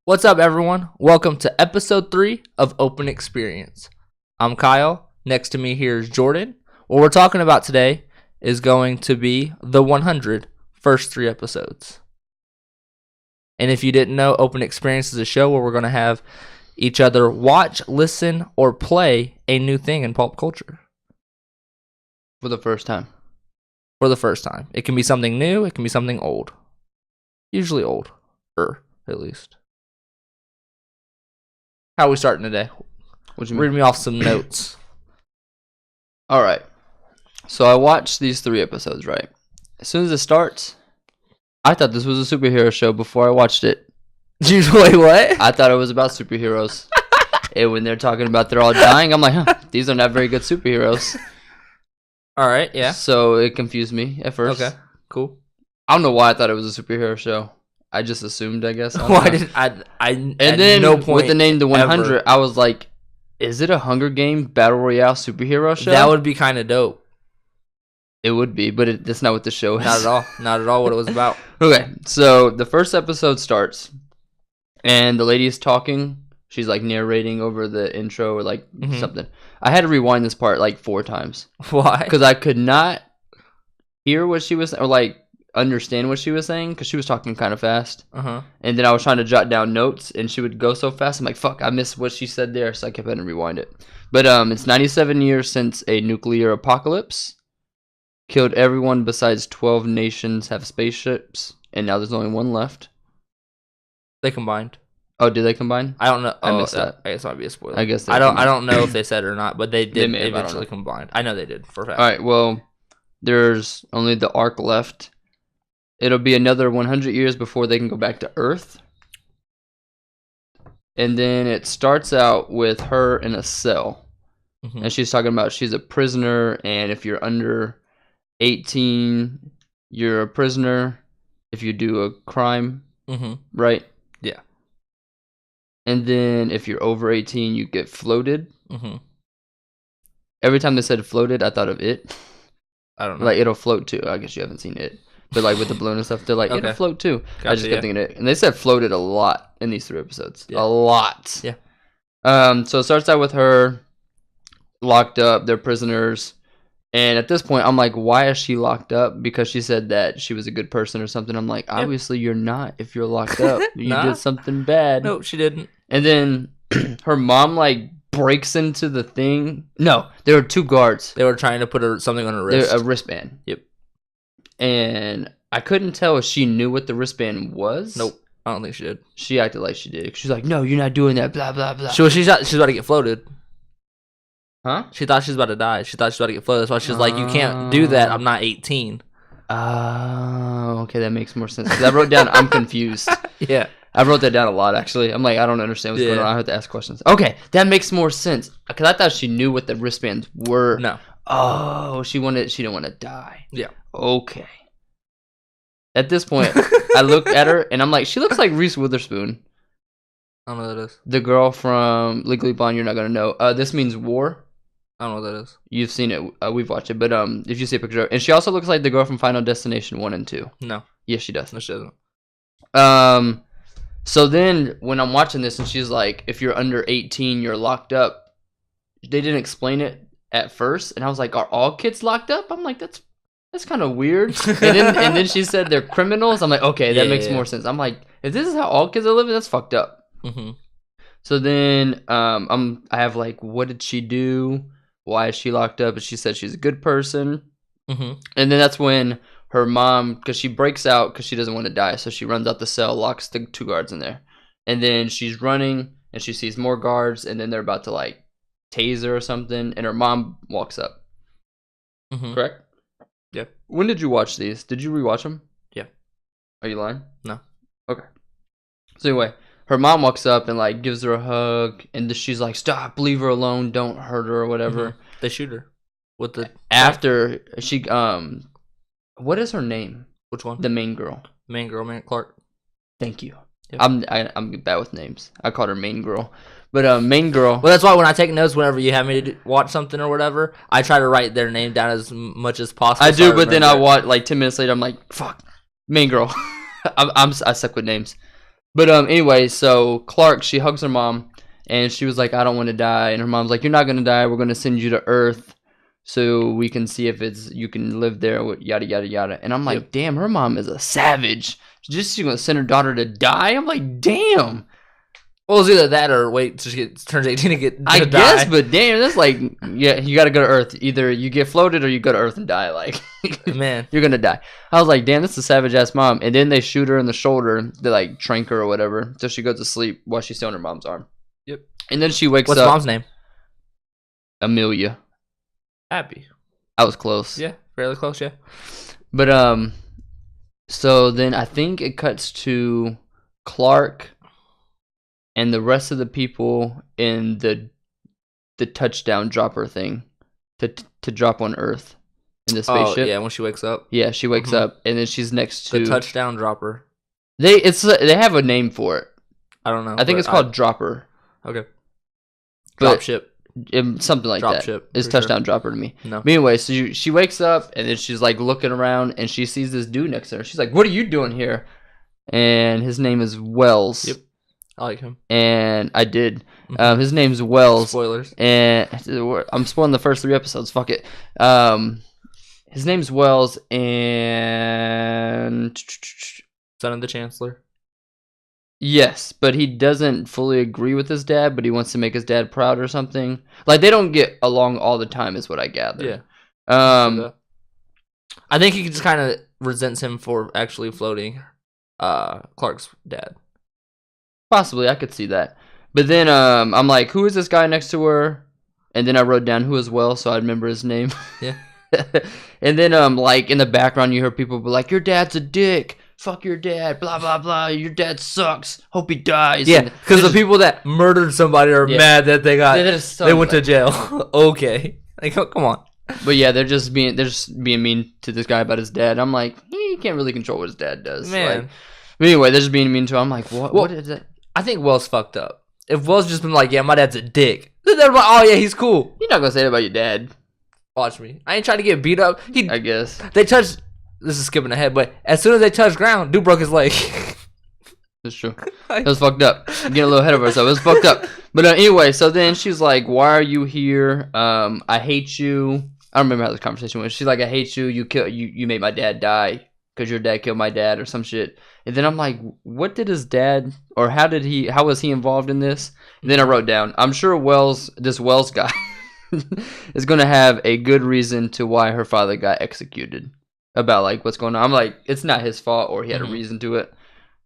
What's up, everyone? Welcome to episode 3 of Open Experience. I'm Kyle. Next to me here is Jordan. What we're talking about today is going to be the 100 first 3 episodes. And if you didn't know, Open Experience is a show where we're going to have each other watch, listen, or play a new thing in pulp culture. For the first time. It can be something new. It can be something old. Usually old. At least. How are we starting today? What you mean? Read me off some notes. All right. So I watched these 3 episodes, right? As soon as it starts, I thought this was a superhero show before I watched it. Usually what? I thought it was about superheroes. And when they're talking about they're all dying, I'm like, these are not very good superheroes. All right, yeah. So it confused me at first. Okay, cool. I don't know why I thought it was a superhero show. I just assumed, I guess. Why did I and then no point with the name The 100, ever. I was like, is it a Hunger Game Battle Royale superhero show? That would be kind of dope. It would be, but that's not what the show is. Not at all. Not at all what it was about. Okay, so the first episode starts, and the lady is talking. She's like narrating over the intro or like something. I had to rewind this part like 4 times. Why? Because I could not hear what she was, or like understand what she was saying, because she was talking kind of fast. And then I was trying to jot down notes, and she would go so fast. I'm like, fuck, I missed what she said there, so I kept having to rewind it. But it's 97 years since a nuclear apocalypse killed everyone besides 12 nations have spaceships, and now there's only 1 left. They combined. Oh, did they combine? I don't know. I missed that. I guess it might be a spoiler. I guess I don't know if they said it or not, but they did may have, eventually combine. I know they did for a fact. All right, well, there's only the Ark left. It'll be another 100 years before they can go back to Earth. And then it starts out with her in a cell. And she's talking about she's a prisoner, and if you're under 18, you're a prisoner if you do a crime, right? Yeah. And then if you're over 18, you get floated. Every time they said floated, I thought of It. I don't know. Like, it'll float too. I guess you haven't seen It. But like with the balloon and stuff, they're like, it'll float too. Gotcha, I just kept thinking It. And they said floated a lot in these 3 episodes. Yeah. A lot. Yeah. So it starts out with her locked up. They're prisoners. And at this point, I'm like, why is she locked up? Because she said that she was a good person or something. I'm like, obviously you're not if you're locked up. You did something bad. No, she didn't. And then her mom like breaks into the thing. No, there were 2 guards. They were trying to put something on her wrist. A wristband. Yep. And I couldn't tell if she knew what the wristband was. Nope. I don't think she did. She acted like she did. She's like, no, you're not doing that, blah, blah, blah. She's about to get floated. Huh? She thought she was about to die. She thought she was about to get floated. That's why she's like, you can't do that. I'm not 18. Oh, okay, that makes more sense. Because I wrote down, I'm confused. Yeah. I wrote that down a lot, actually. I'm like, I don't understand what's going on. I have to ask questions. Okay, that makes more sense. Because I thought she knew what the wristbands were. No. Oh, she didn't want to die. Yeah. Okay. At this point, I looked at her, and I'm like, she looks like Reese Witherspoon. I don't know what that is. The girl from Legally Blonde, you're not going to know. This Means War. I don't know what that is. You've seen it. We've watched it. But if you see a picture of her. And she also looks like the girl from Final Destination 1 and 2. No. Yes, she does. No, she doesn't. So then, when I'm watching this, and she's like, if you're under 18, you're locked up. They didn't explain it at first. And I was like, are all kids locked up? I'm like, that's kind of weird. And then she said they're criminals. I'm like, okay, that makes more sense. I'm like, if this is how all kids are living, that's fucked up. So then I have like, what did she do? Why is she locked up? And she said she's a good person. And then that's when her mom, because she breaks out because she doesn't want to die. So she runs out the cell, locks the 2 guards in there. And then she's running and she sees more guards. And then they're about to like tase her or something. And her mom walks up. Correct? Yeah. When did you watch these? Did you rewatch them? Yeah. Are you lying? No. Okay. So anyway, her mom walks up and like gives her a hug, and she's like, "Stop, leave her alone, don't hurt her or whatever." They shoot her with the after she what is her name? Which one? The main girl. Main girl, Clark. Thank you. Yep. I'm bad with names. I called her main girl, But main girl. Well, that's why when I take notes, whenever you have me to watch something or whatever, I try to write their name down as much as possible. I do, but then I watch like 10 minutes later. I'm like, fuck, main girl. I suck with names. But anyway, so Clark, she hugs her mom, and she was like, I don't want to die. And her mom's like, you're not gonna die. We're gonna send you to Earth, so we can see if you can live there. Yada yada yada. And I'm like, damn, her mom is a savage. She's gonna send her daughter to die. I'm like, damn. Well, it's either that or wait till she turns 18 to get to I die. guess, but damn, that's like, yeah, you gotta go to Earth. Either you get floated or you go to Earth and die. Like, man, you're gonna die. I was like, damn, this is a savage ass mom. And then they shoot her in the shoulder. They like trank her or whatever, so she goes to sleep while she's still on her mom's arm. Yep. And then she wakes What's up. mom's name? Amelia. Abby. I was close. Yeah, fairly close. Yeah. But so then I think it cuts to Clark and the rest of the people in the touchdown dropper thing to drop on Earth in the spaceship. Oh, yeah, when she wakes up. Yeah, she wakes up and then she's next to the touchdown dropper. They have a name for it. I don't know. I think it's called dropper. Okay. But Dropship. Something like that. Dropship. It's touchdown dropper to me. No. But anyway, so she wakes up and then she's like looking around and she sees this dude next to her. She's like, "What are you doing here?" And his name is Wells. Yep. I like him. And I did. His name's Wells. Spoilers. And I'm spoiling the first 3 episodes. Fuck it. His name's Wells and Son of the Chancellor. yes, but he doesn't fully agree with his dad, but he wants to make his dad proud or something. Like they don't get along all the time, is what I gather. Yeah. I think he just kind of resents him for actually floating Clark's dad. Possibly, I could see that. But then I'm like, who is this guy next to her? And then I wrote down who as well, so I remember his name. Yeah. And then like in the background, you hear people be like, "Your dad's a dick. Fuck your dad. Blah blah blah. Your dad sucks. Hope he dies." Yeah, because the people that murdered somebody are mad that they went to jail. Okay, like come on. But yeah, they're just being mean to this guy about his dad. I'm like, he can't really control what his dad does, man. Like, but anyway, they're just being mean to him. I'm like, what is that? I think Wells fucked up. If Wells just been like, "Yeah, my dad's a dick," then they're like, "Oh yeah, he's cool." You're not gonna say that about your dad. Watch me. I ain't trying to get beat up. I guess they touched. This is skipping ahead, but as soon as they touched ground, dude broke his leg. that's true. That was fucked up. Getting a little ahead of ourselves. It was fucked up. But anyway, so then she's like, "Why are you here? I hate you." I don't remember how this conversation went. She's like, "I hate you. You made my dad die because your dad killed my dad or some shit." And then I'm like, what did his dad, or how was he involved in this? And then I wrote down, I'm sure this Wells guy is going to have a good reason to why her father got executed about like what's going on. I'm like, it's not his fault or he had a reason to it.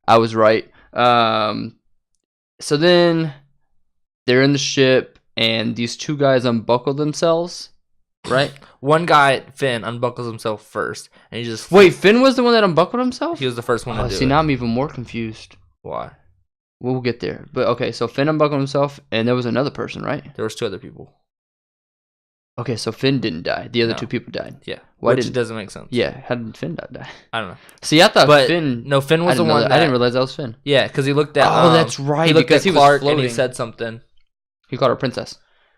I was right. So then they're in the ship and these 2 guys unbuckle themselves. Right? One guy, Finn, unbuckles himself first, and he just... Wait, Finn was the one that unbuckled himself? He was the first one to do it. See, now I'm even more confused. Why? We'll get there. But, okay, so Finn unbuckled himself, and there was another person, right? There was 2 other people. Okay, so Finn didn't die. The other 2 people died. Yeah. Which doesn't make sense. Yeah, how did Finn not die? I don't know. See, I thought Finn... No, Finn was the one that... I didn't realize that was Finn. Yeah, because he looked at... Oh, that's right. He looked at Clark and he said something. He called her princess.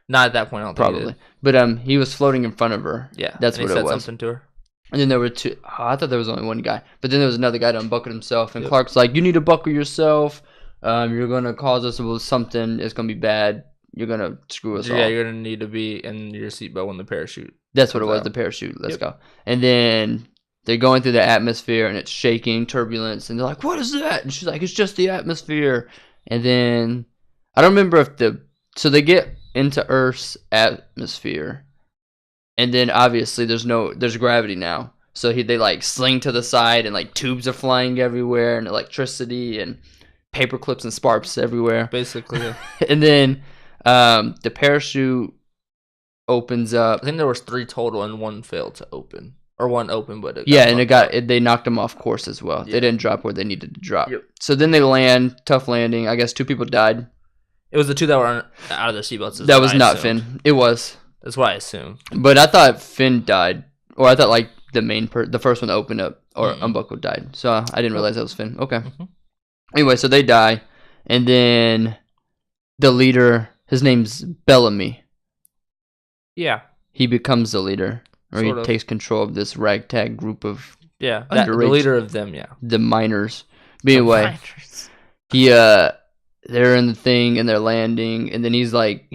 Not at that point, I don't think Probably. he did. But he was floating in front of her. Yeah, that's what it was. He said something to her. And then there were 2. Oh, I thought there was only one guy. But then there was another guy that unbuckled himself. And Clark's like, you need to buckle yourself. You're going to cause us something. It's going to be bad. You're going to screw us all. Yeah, you're going to need to be in your seatbelt when the parachute. That's what it was, the parachute. Let's go. And then they're going through the atmosphere and it's shaking, turbulence. And they're like, what is that? And she's like, it's just the atmosphere. And then I don't remember so they get into Earth's atmosphere, and then obviously there's gravity now, so they like sling to the side and like tubes are flying everywhere and electricity and paper clips and sparks everywhere basically. Yeah. And then the parachute opens up. I think there was 3 total and 1 failed to open, or 1 open but they knocked them off course as well. They didn't drop where they needed to drop. So then they land, tough landing. I guess 2 people died. It was the 2 that were out of their seatbelts. That was not Finn. It was. That's what I assumed. But I thought Finn died. Or I thought like the first one that opened up or unbuckled died. So I didn't realize that was Finn. Okay. Anyway, so they die. And then the leader, his name's Bellamy. Yeah. He becomes the leader, or Sort he of. takes control of this ragtag group of Yeah. The underage, leader of them, yeah. the miners. But anyway, Miners. he they're in the thing and they're landing, and then he's like,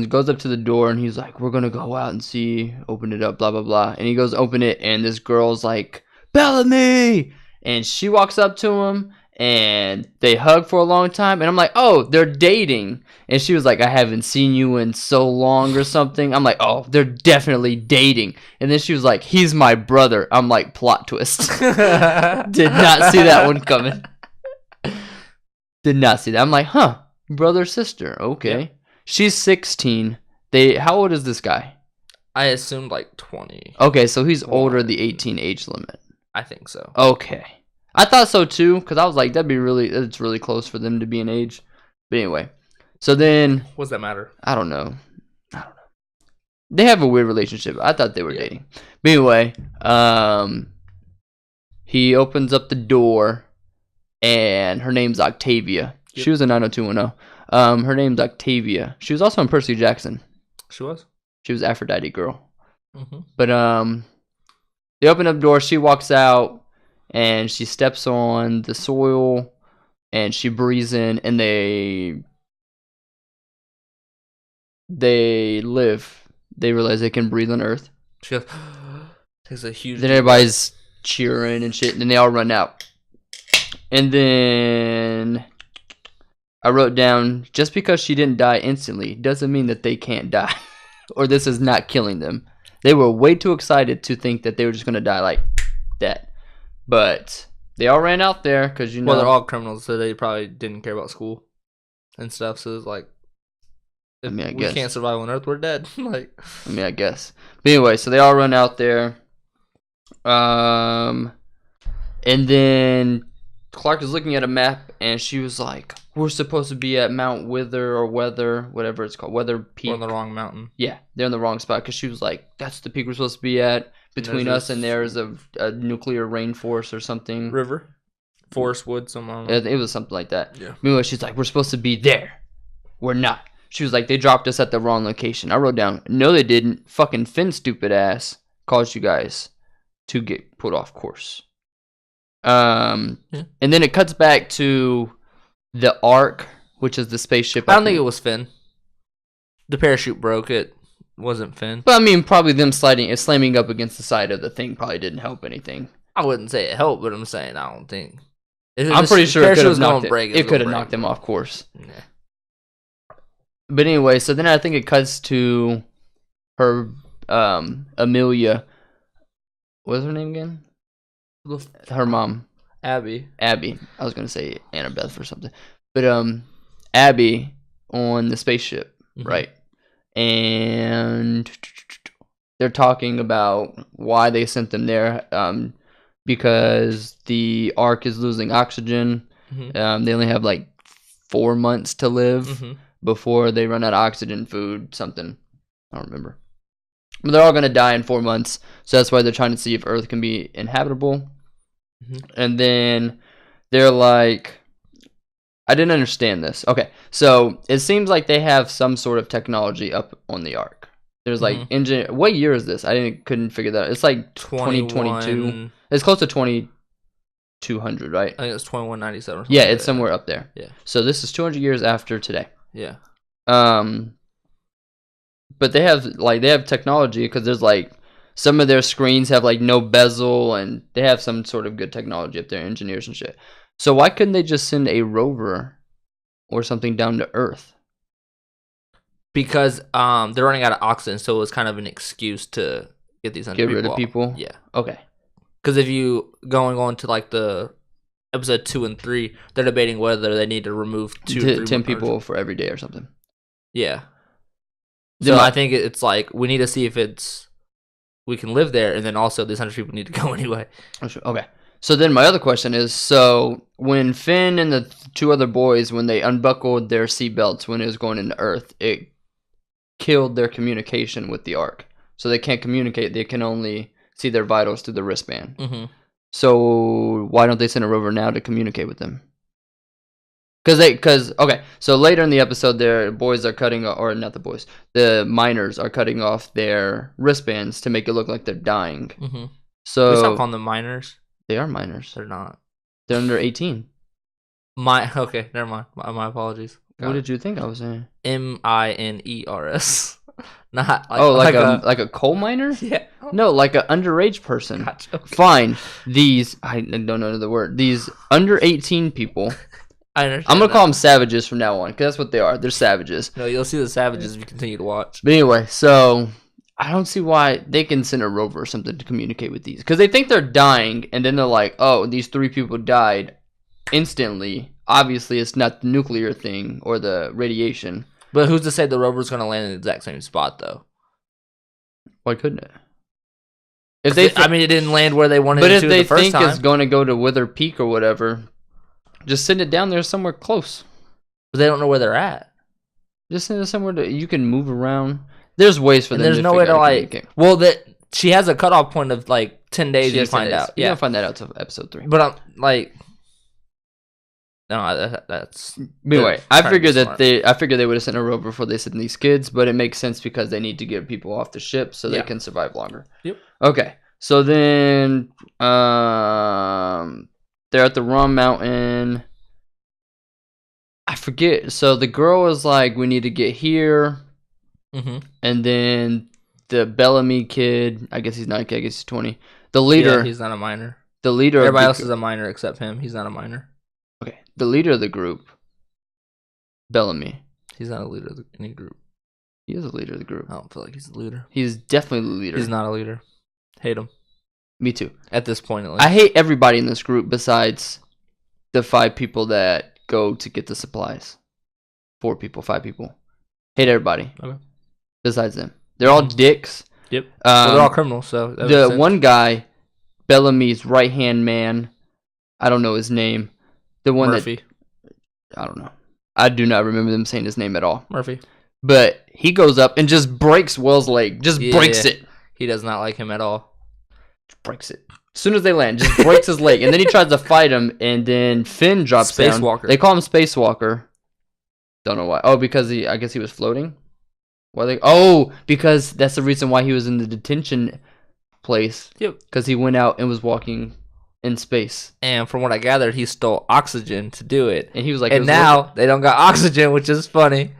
goes up to the door and he's like, we're gonna go out and see, open it up, blah blah blah. And he goes to open it, and this girl's like, Bellamy, and she walks up to him and they hug for a long time, and I'm like, oh, they're dating. And she was like, I haven't seen you in so long or something. I'm like, oh, they're definitely dating. And then she was like, he's my brother. I'm like, plot twist. Did not see that one coming. Did not see that. I'm like, huh, brother, sister. Okay. Yeah. She's 16. How old is this guy? I assumed like 20. Okay, so he's older the 18 age limit. I think so. Okay. I thought so too, because I was like, it's really close for them to be an age. But anyway, so then. What does that matter? I don't know. They have a weird relationship. I thought they were dating. But anyway, he opens up the door, and her name's Octavia. Yep. She was a 90210. Her name's Octavia. She was also in Percy Jackson. She was? She was Aphrodite girl. Mm-hmm. But they open up the door. She walks out, and she steps on the soil, and she breathes in, and they live. They realize they can breathe on Earth. She goes, takes a huge. Then everybody's cheering and shit, and then they all run out. And then I wrote down, just because she didn't die instantly doesn't mean that they can't die, or this is not killing them. They were way too excited to think that they were just gonna die like that. But they all ran out there because Well, they're all criminals, so they probably didn't care about school and stuff. So it's like, if we can't survive on Earth, we're dead. I guess. But anyway, so they all run out there. And then Clark is looking at a map, and she was like, we're supposed to be at Mount Wither or Weather, whatever it's called, Weather Peak. We're on the wrong mountain. Yeah, they're in the wrong spot, because she was like, that's the peak we're supposed to be at. Between us and there is a nuclear rainforest or something. River? Forest, wood, something. It was something like that. Yeah. Meanwhile, she's like, we're supposed to be there. We're not. She was like, they dropped us at the wrong location. I wrote down, no, they didn't. Fucking Finn's stupid ass caused you guys to get put off course. And then it cuts back to the Ark, which is the spaceship. I don't think it was Finn. The parachute broke. It wasn't Finn. But I mean, probably them slamming up against the side of the thing probably didn't help anything. I wouldn't say it helped, but I'm saying I don't think. I'm pretty sure it could have knocked them off course. Yeah. But anyway, so then I think it cuts to her, Amelia. What's her name again? Her mom. Abby. I was going to say Annabeth or something. But Abby on the spaceship, right? And they're talking about why they sent them there, because the Ark is losing oxygen. They only have like 4 months to live before they run out of oxygen, food, something. I don't remember. But they're all going to die in 4 months, so that's why they're trying to see if Earth can be inhabitable. And then they're like, I didn't understand this. Okay, so it seems like they have some sort of technology up on the Ark. There's like What year is this? Couldn't figure that out. It's like 2022. It's close to 2200, right? I think it's 2197. Yeah, it's somewhere up there. Yeah. So this is 200 years after today. Yeah. But they have technology, because there's like some of their screens have like no bezel, and they have some sort of good technology up there, engineers and shit. So why couldn't they just send a rover or something down to Earth? Because they're running out of oxygen, so it was kind of an excuse to get these get rid of people. Yeah. Okay. Because if you going on to like the episode 2 and 3, they're debating whether they need to remove 10 people for every day or something. Yeah. So I think it's like we need to see if we can live there, and then also these 100 people need to go anyway. Okay. So then my other question is, so when Finn and the two other boys, when they unbuckled their seatbelts when it was going into Earth, it killed their communication with the Ark. So they can't communicate. They can only see their vitals through the wristband. So why don't they send a rover now to communicate with them? Okay, so later in the episode, the boys are cutting, or not the boys, the miners are cutting off their wristbands to make it look like they're dying. Mm-hmm. So We stop calling them minors. they are minors. They're not. They're under 18. Okay, never mind. My apologies. What did you think I was saying? miners. Not like a coal miner? Yeah. No, like an underage person. Gotcha. Okay. Fine. I don't know the word. These under 18 people. I understand. I'm gonna call them savages from now on, because that's what they are. They're savages. No, you'll see the savages if you continue to watch. But anyway, so I don't see why they can send a rover or something to communicate with these, because they think they're dying, and then they're like, "Oh, these 3 people died instantly." Obviously, it's not the nuclear thing or the radiation. But who's to say the rover's gonna land in the exact same spot though? Why couldn't it? If they, I mean, it didn't land where they wanted but it if to they the first think time. it's going to go to Wither Peak or whatever, just send it down there somewhere close. But they don't know where they're at. Just send it somewhere that you can move around. There's ways for them. There's to no way to communicate. Well, that she has a cutoff point of like 10 days. You find out. You don't find that out till episode 3. But I'm like, no, that's. Anyway, I figured they would have sent a rover before they sent these kids, but it makes sense because they need to get people off the ship so they can survive longer. Yep. Okay, so then they're at the Rum Mountain. I forget. So the girl was like, "We need to get here," and then the Bellamy kid. I guess he's not a kid. I guess he's 20. The leader. Yeah, he's not a minor. The leader. Everybody else is a minor except him. He's not a minor. Okay, the leader of the group, Bellamy. He's not a leader of any group. He is a leader of the group. I don't feel like he's a leader. He's definitely the leader. He's not a leader. Hate him. Me too. At this point, at least. I hate everybody in this group besides the 5 people that go to get the supplies. 4 people, 5 people. Hate everybody. Okay. Besides them. They're all dicks. Yep. Well, they're all criminals, so that makes sense. One guy, Bellamy's right-hand man, I don't know his name. The one Murphy. I don't know. I do not remember them saying his name at all. Murphy. But he goes up and just breaks Will's leg. Just breaks it. He does not like him at all. Just breaks it. As soon as they land, just breaks his leg. And then he tries to fight him, and then Finn drops down. Spacewalker. They call him Spacewalker. Don't know why. Oh, because I guess he was floating? Because that's the reason why he was in the detention place. Yep. Because he went out and was walking in space. And from what I gathered, he stole oxygen to do it. And he was like... And now they don't got oxygen, which is funny.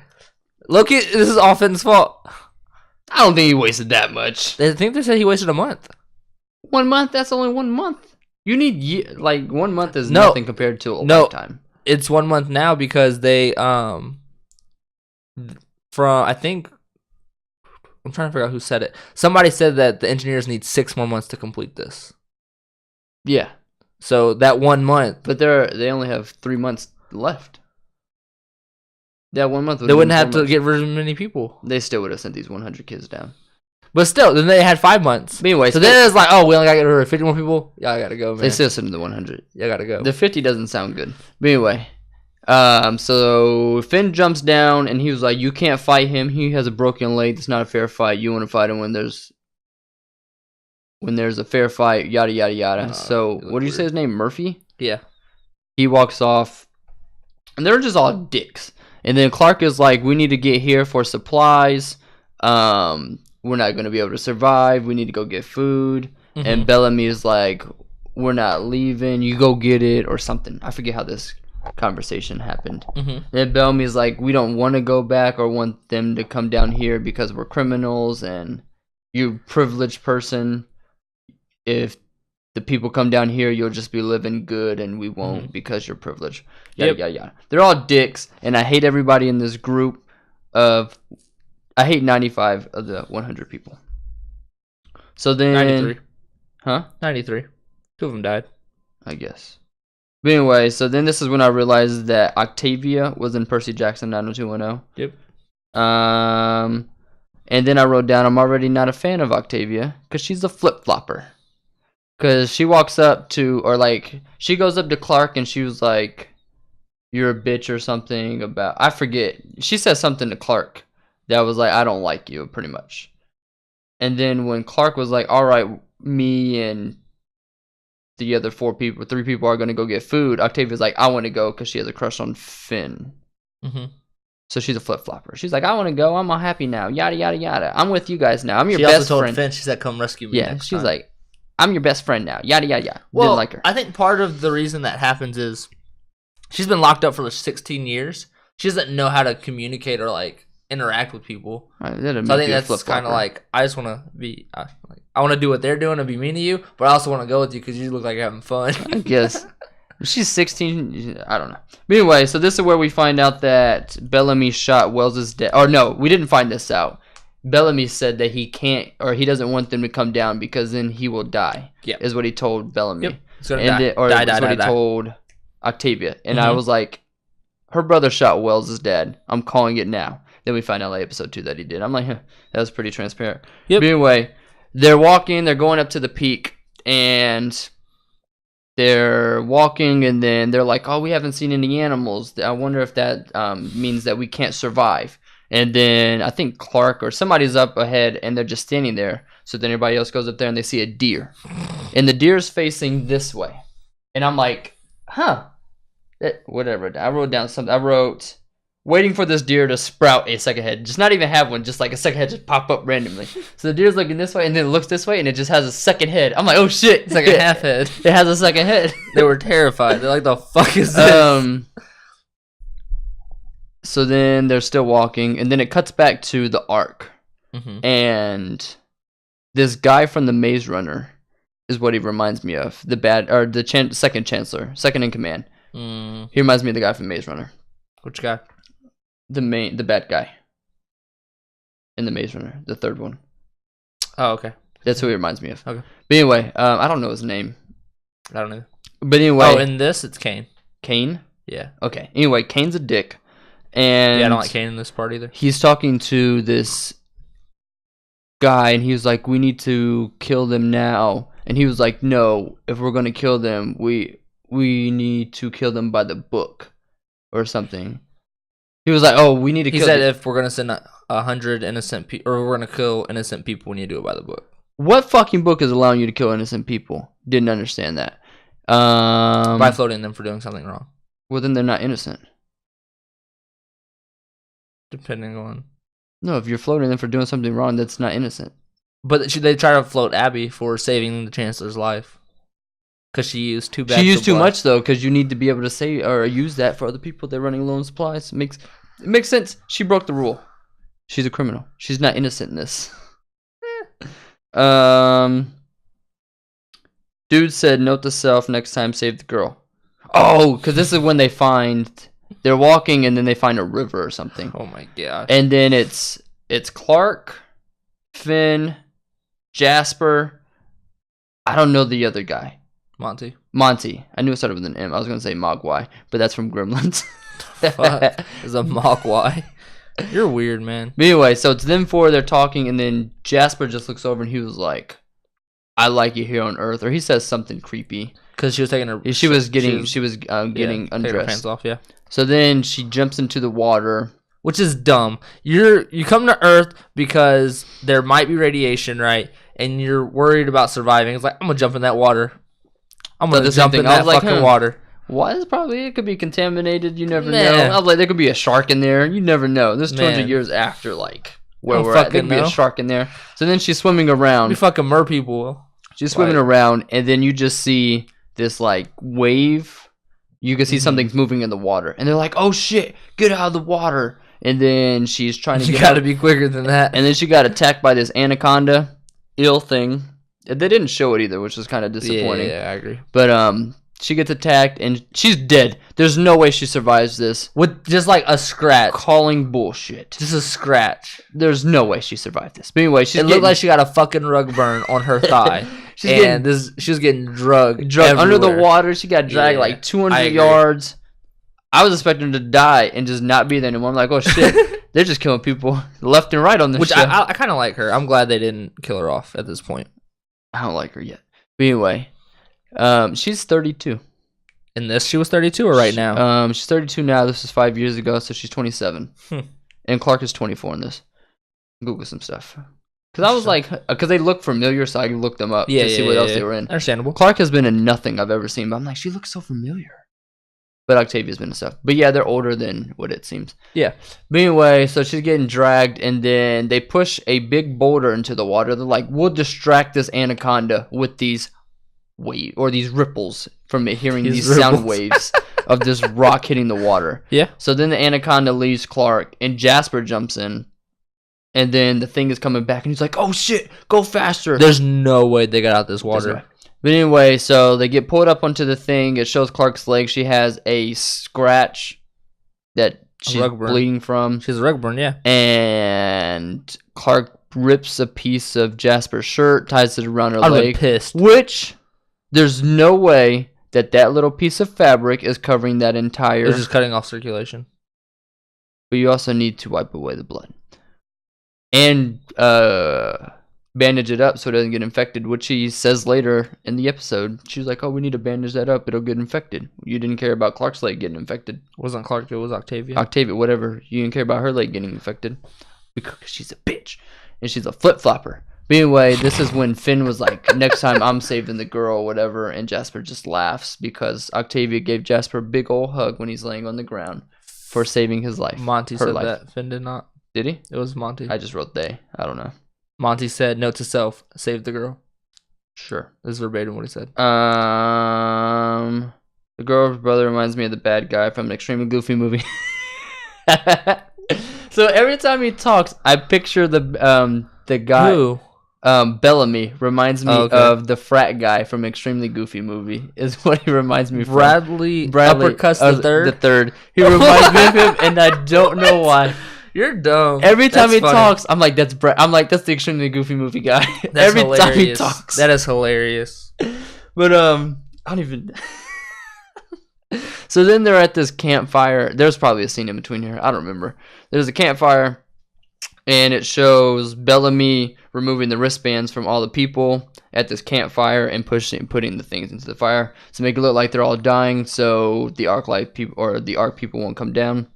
Loki, this is all Finn's fault. I don't think he wasted that much. I think they said he wasted a month. 1 month? That's only 1 month. You need... 1 month is nothing compared to a lifetime. It's 1 month now because they... I think... I'm trying to figure out who said it. Somebody said that the engineers need 6 more months to complete this. Yeah. So that 1 month. But they only have 3 months left. That 1 month. They wouldn't have to get rid of many people. They still would have sent these 100 kids down. But still, then they had 5 months. But anyway, so then it's like, oh, we only got to get rid of 50 more people? Yeah, I got to go, man. They still sent them the 100. Yeah, I got to go. The 50 doesn't sound good. But anyway. So Finn jumps down and he was like, "You can't fight him. He has a broken leg. It's not a fair fight. You want to fight him when there's a fair fight, yada yada yada." So what did you say his name? Murphy? Yeah. He walks off and they're just all dicks. And then Clark is like, "We need to get here for supplies. We're not going to be able to survive. We need to go get food." And Bellamy is like, "We're not leaving. You go get it," or something. I forget how this conversation happened. Then Bellamy's like, "We don't want to go back or want them to come down here because we're criminals, and you privileged person. If the people come down here, you'll just be living good, and we won't because you're privileged." Yada yada yada. They're all dicks, and I hate everybody in this group. I hate 95 of the 100 people. So then 93. Huh? 93. 2 of them died. I guess. But anyway, so then this is when I realized that Octavia was in Percy Jackson 90210. Yep. And then I wrote down, I'm already not a fan of Octavia because she's a flip-flopper. Because she walks up to, she goes up to Clark and she was like, "You're a bitch," or something about, I forget. She says something to Clark that was like, "I don't like you," pretty much. And then when Clark was like, "All right, me and the other 3 people are going to go get food, Octavia's like, I want to go because she has a crush on Finn. Mm-hmm. So she's a flip-flopper. She's like, I want to go. I'm all happy now. Yada, yada, yada. I'm with you guys now. I'm your she best also told friend. Finn, she said, come rescue me next she's time. like, I'm your best friend now. Yada, yada, yada. Well, Didn't like her. I think part of the reason that happens is she's been locked up for 16 years. She doesn't know how to communicate or, like, interact with people. So I think that's kind of like, I just want to be, I want to do what they're doing and be mean to you, but I also want to go with you because you look like you're having fun. I guess. She's 16. I don't know. But anyway, so this is where we find out that Bellamy shot Wells's dad. Or no, we didn't find this out. Bellamy said that he can't, or he doesn't want them to come down because then he will die. Yeah, is what he told Bellamy. Yep, he's gonna die. That's what he told Octavia. And I was like, her brother shot Wells's dad. I'm calling it now. Then we find out like episode 2 that he did. I'm like, that was pretty transparent. Yep. But anyway, they're walking. They're going up to the peak, and they're walking, and then they're like, oh, we haven't seen any animals. I wonder if that means that we can't survive. And then I think Clark or somebody's up ahead, and they're just standing there. So then everybody else goes up there, and they see a deer. And the deer's facing this way. And I'm like, whatever. I wrote down something. I wrote, waiting for this deer to sprout a second head. Just not even have one, just like a second head just pop up randomly. So the deer's looking this way, and then it looks this way, and it just has a second head. I'm like, oh shit. It's like a half head. It has a second head. They were terrified. They're like, the fuck is this? So then they're still walking, and then it cuts back to the Ark. Mm-hmm. And this guy from the Maze Runner is what he reminds me of. The second Chancellor, second in command. He reminds me of the guy from Maze Runner. Which guy? The bad guy in the Maze Runner, the third one. Oh, okay. That's who he reminds me of. Okay. But anyway, I don't know his name. I don't know. But anyway. Oh, in this, it's Kane. Kane? Yeah. Okay. Anyway, Kane's a dick. And yeah, I don't like Kane in this part either. He's talking to this guy, and he was like, we need to kill them now. And he was like, no, if we're going to kill them, we need to kill them by the book or something. He was like, oh, we need to kill them. He said if we're going to send 100 innocent people, or we're going to kill innocent people, we need to do it by the book. What fucking book is allowing you to kill innocent people? Didn't understand that. By floating them for doing something wrong. Well, then they're not innocent. Depending on... No, if you're floating them for doing something wrong, that's not innocent. But they try to float Abby for saving the Chancellor's life. Because she used too bad. She used too much, though, because you need to be able to say or use that for other people. They're running low on supplies. It makes sense. She broke the rule. She's a criminal. She's not innocent in this. Dude said, note to self, next time save the girl. Oh, because this is when they're walking, and then they find a river or something. Oh my god. And then it's Clark, Finn, Jasper. I don't know the other guy. Monty. I knew it started with an M. I was going to say Mogwai, but that's from Gremlins. Fuck. It's a Mogwai. You're weird, man. But anyway, so it's them four. They're talking, and then Jasper just looks over, and he was like, I like you here on Earth. Or he says something creepy. Because she was taking her... She was getting undressed. Taking her pants off, yeah. So then she jumps into the water. Which is dumb. You come to Earth because there might be radiation, right? And you're worried about surviving. It's like, I'm going to jump in that water. I'm going to jump in that fucking water. What? It could be contaminated. You never know. I was like, there could be a shark in there. You never know. This is 200 years after, like, where we're at. There could be a shark in there. So then she's swimming around. We fucking mer people. She's swimming around, and then you just see this, like, wave. You can see something's moving in the water. And they're like, oh, shit, get out of the water. And then she's trying to get You got to be quicker than that. And then she got attacked by this anaconda thing. They didn't show it either, which was kind of disappointing. Yeah, I agree. But she gets attacked, and she's dead. There's no way she survives this. With just like a scratch. Calling bullshit. Just a scratch. There's no way she survived this. But anyway, it looked like she got a fucking rug burn on her thigh. She was getting drugged under the water. She got dragged like 200 yards. I was expecting her to die and just not be there anymore. I'm like, oh shit, they're just killing people left and right on this show. I kind of like her. I'm glad they didn't kill her off at this point. I don't like her yet. But anyway, she's 32. In this, she was 32 or right now? She's 32 now. This is 5 years ago, so she's 27. And Clark is 24 in this. Google some stuff. Because I was like, because they look familiar, so I looked them up to see what else they were in. Understandable. Clark has been in nothing I've ever seen, but I'm like, she looks so familiar. But Octavia's been in stuff. But yeah, they're older than what it seems. Yeah. But anyway, so she's getting dragged, and then they push a big boulder into the water. They're like, we'll distract this anaconda with these waves or these ripples from it hearing these sound waves of this rock hitting the water. Yeah. So then the anaconda leaves Clark, and Jasper jumps in. And then the thing is coming back, and he's like, oh shit, go faster. There's no way they got out this water. But anyway, so they get pulled up onto the thing. It shows Clark's leg. She has a scratch that she's bleeding from. She's a rug burn, yeah. And Clark rips a piece of Jasper's shirt, ties it around her leg. I'd be pissed. Which, there's no way that little piece of fabric is covering that entire... It's just cutting off circulation. But you also need to wipe away the blood. And bandage it up so it doesn't get infected, which she says later in the episode. She's like, oh, we need to bandage that up. It'll get infected. You didn't care about Clark's leg getting infected. It wasn't Clark, it was Octavia. Octavia, whatever. You didn't care about her leg getting infected. Because she's a bitch. And she's a flip-flopper. But anyway, this is when Finn was like, next time I'm saving the girl or whatever. And Jasper just laughs because Octavia gave Jasper a big old hug when he's laying on the ground for saving his life. Monty said that. Finn did not. Did he? It was Monty. I just wrote they. I don't know. Monty said, note to self, save the girl. Sure. This is verbatim what he said. The girl's brother reminds me of the bad guy from an extremely goofy movie. So every time he talks, I picture the guy. Who? Bellamy reminds me of the frat guy from Extremely Goofy movie. Is what he reminds me. Bradley Uppercuts the third. The third. He reminds me of him, and I don't know why. You're dumb. Every time he talks, I'm like, that's Brad. I'm like, that's the Extremely Goofy movie guy. Every time he talks, that is hilarious. But I don't even. So then they're at this campfire. There's probably a scene in between here. I don't remember. There's a campfire, and it shows Bellamy removing the wristbands from all the people at this campfire and putting the things into the fire to make it look like they're all dying, so the Ark people won't come down.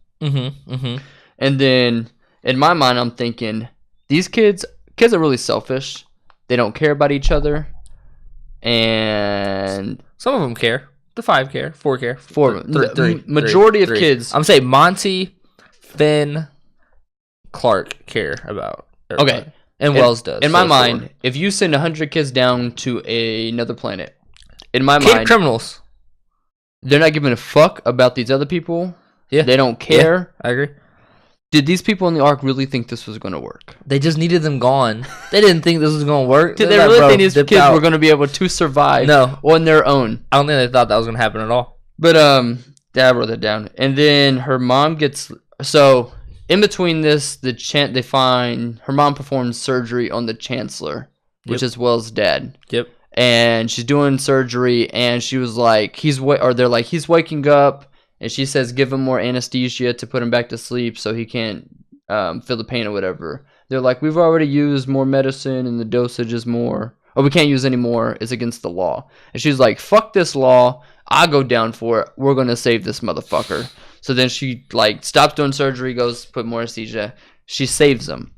And then in my mind, I'm thinking these kids are really selfish. They don't care about each other, and some of them care. The 5 care, 4 care, 3. Majority of kids. I'm saying Monty, Finn, Clark care about everybody. Okay. And Wells does. In my mind, if you send 100 kids down to another planet, in my mind, criminals, they're not giving a fuck about these other people. Yeah. They don't care. Yeah, I agree. Did these people in the Ark really think this was going to work? They just needed them gone. They didn't think this was going to work. Did they really think these kids were going to be able to survive on their own? I don't think they thought that was going to happen at all. But I wrote that down. And then her mom gets... So, in between this, they find her mom performs surgery on the Chancellor, which is Wells' dad. Yep. And she's doing surgery, and she was like, they're like, he's waking up. And she says, give him more anesthesia to put him back to sleep so he can't feel the pain or whatever. They're like, we've already used more medicine and the dosage is more. Or we can't use any more. It's against the law. And she's like, fuck this law. I'll go down for it. We're going to save this motherfucker. So then she stops doing surgery, goes put more anesthesia. She saves him.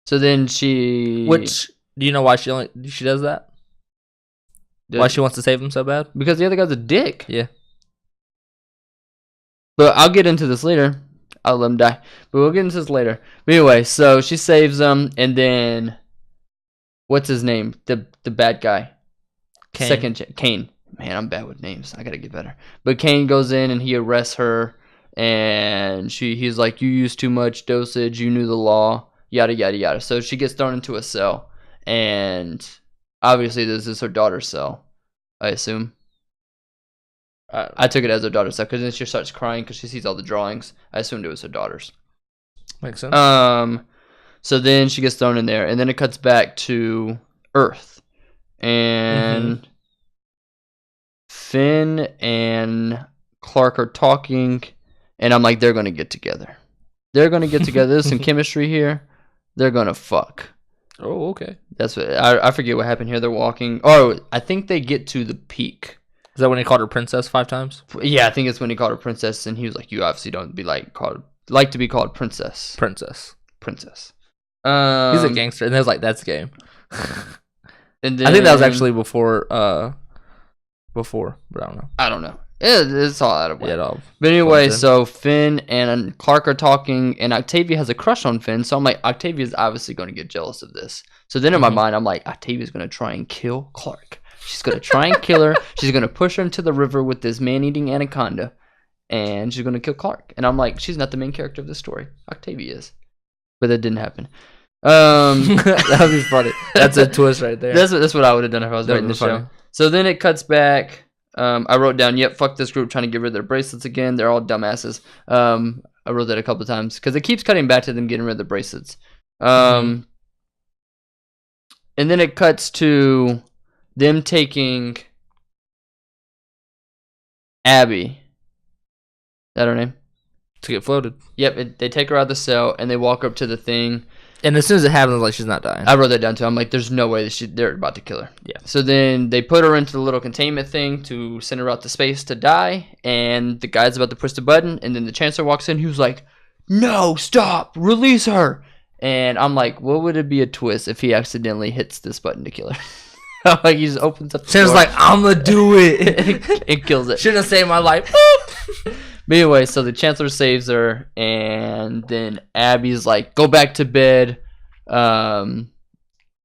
So then she... Which, do you know why she does that? Why she wants to save him so bad? Because the other guy's a dick. Yeah. But I'll get into this later. I'll let him die. But we'll get into this later. But anyway, so she saves him, and then what's his name? The bad guy. Kane. Kane. Man, I'm bad with names. I gotta get better. But Kane goes in and he arrests her, and he's like, you used too much dosage, you knew the law, yada yada yada. So she gets thrown into a cell, and obviously this is her daughter's cell, I assume. I took it as her daughter's cell because then she starts crying because she sees all the drawings. I assumed it was her daughter's. Makes sense. So then she gets thrown in there, and then it cuts back to Earth, and Finn and Clark are talking, and I'm like, they're gonna get together. They're gonna get together. There's some chemistry here. They're gonna fuck. Oh, okay. That's what I forget what happened here. They're walking. Oh, I think they get to the peak. Is that when he called her princess 5 times? Yeah, I think it's when he called her princess, and he was like, "You obviously don't be like to be called princess." Princess. He's a gangster, and I was like, that's game. And then, I think that was actually before, but I don't know. It's all out of way. Yeah, but anyway, so Finn and Clark are talking, and Octavia has a crush on Finn. So I'm like, Octavia's obviously going to get jealous of this. So then in my mind, I'm like, Octavia's going to try and kill Clark. She's going to try and kill her. She's going to push her into the river with this man-eating anaconda, and she's going to kill Clark. And I'm like, she's not the main character of the story. Octavia is. But that didn't happen. That would be funny. That's a twist right there. That's what I would have done if I was writing the show. So then it cuts back. I wrote down, yep, fuck this group trying to get rid of their bracelets again. They're all dumbasses. I wrote that a couple of times because it keeps cutting back to them getting rid of the bracelets. And then it cuts to them taking Abby. Is that her name? To get floated. Yep, they take her out of the cell and they walk up to the thing. And as soon as it happens, like, she's not dying. I wrote that down too. I'm like, there's no way they're about to kill her. Yeah. So then they put her into the little containment thing to send her out to space to die. And the guy's about to push the button. And then the Chancellor walks in. He was like, no, stop. Release her. And I'm like, what would it be a twist if he accidentally hits this button to kill her? Like, he just opens up the Chancellor's like, I'm going to do it. It kills it. Shouldn't have saved my life. But anyway, so the Chancellor saves her, and then Abby's like, go back to bed.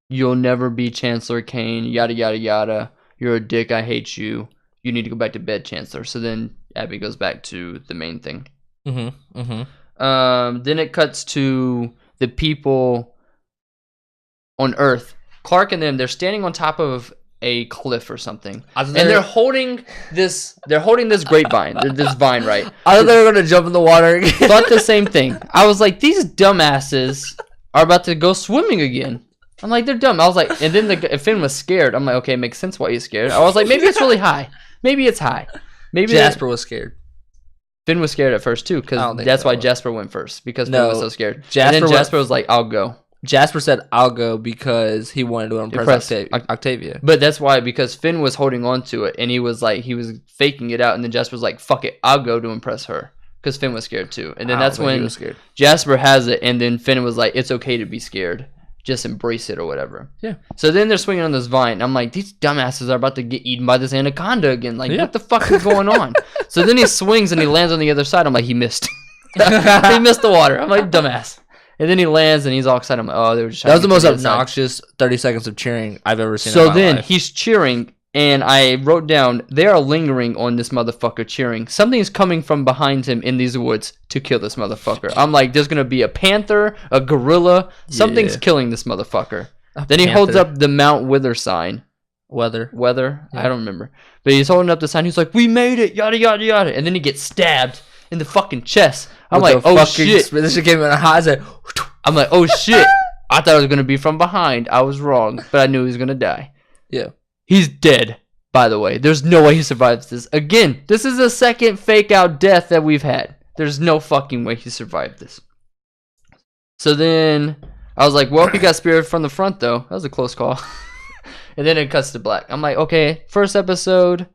You'll never be Chancellor Kane, yada, yada, yada. You're a dick. I hate you. You need to go back to bed, Chancellor. So then Abby goes back to the main thing. Then it cuts to the people on Earth. Clark and them, they're standing on top of a cliff or something, and they're holding this grapevine, this vine, right? I thought they were gonna jump in the water again. Thought the same thing. I was like, these dumbasses are about to go swimming again. I'm like, they're dumb. I was like, and then Finn was scared. I'm like, okay, it makes sense why he's scared. I was like, maybe it's really high. Maybe it's high. Maybe Jasper was scared. Finn was scared at first too, because that's why Jasper went first, because Finn was so scared. And then Jasper was like, I'll go. Jasper said, I'll go, because he wanted to impress Octavia. But that's why, because Finn was holding on to it, and he was faking it out, and then Jasper was like, fuck it, I'll go to impress her. Because Finn was scared too. And then that's when Jasper has it, and then Finn was like, it's okay to be scared. Just embrace it or whatever. Yeah. So then they're swinging on this vine, and I'm like, these dumbasses are about to get eaten by this anaconda again. Like, what the fuck is going on? So then he swings, and he lands on the other side. I'm like, he missed. He missed the water. I'm like, dumbass. And then he lands, and he's all excited. I'm like, oh, they were just trying that was the most obnoxious 30 seconds of cheering I've ever seen. So then he's cheering, and I wrote down, they are lingering on this motherfucker cheering. Something's coming from behind him in these woods to kill this motherfucker. I'm like, there's going to be a panther, a gorilla. Something's killing this motherfucker. Then he holds up the Mount Wither sign. Weather? Yeah. I don't remember. But he's holding up the sign. He's like, we made it, yada, yada, yada. And then he gets stabbed in the fucking chest. I'm like, oh shit. This shit came in a high. I'm like, oh shit. I thought it was going to be from behind. I was wrong, but I knew he was going to die. Yeah. He's dead, by the way. There's no way he survives this. Again, this is the second fake out death that we've had. There's no fucking way he survived this. So then I was like, well, he got speared from the front, though. That was a close call. And then it cuts to black. I'm like, okay, first episode.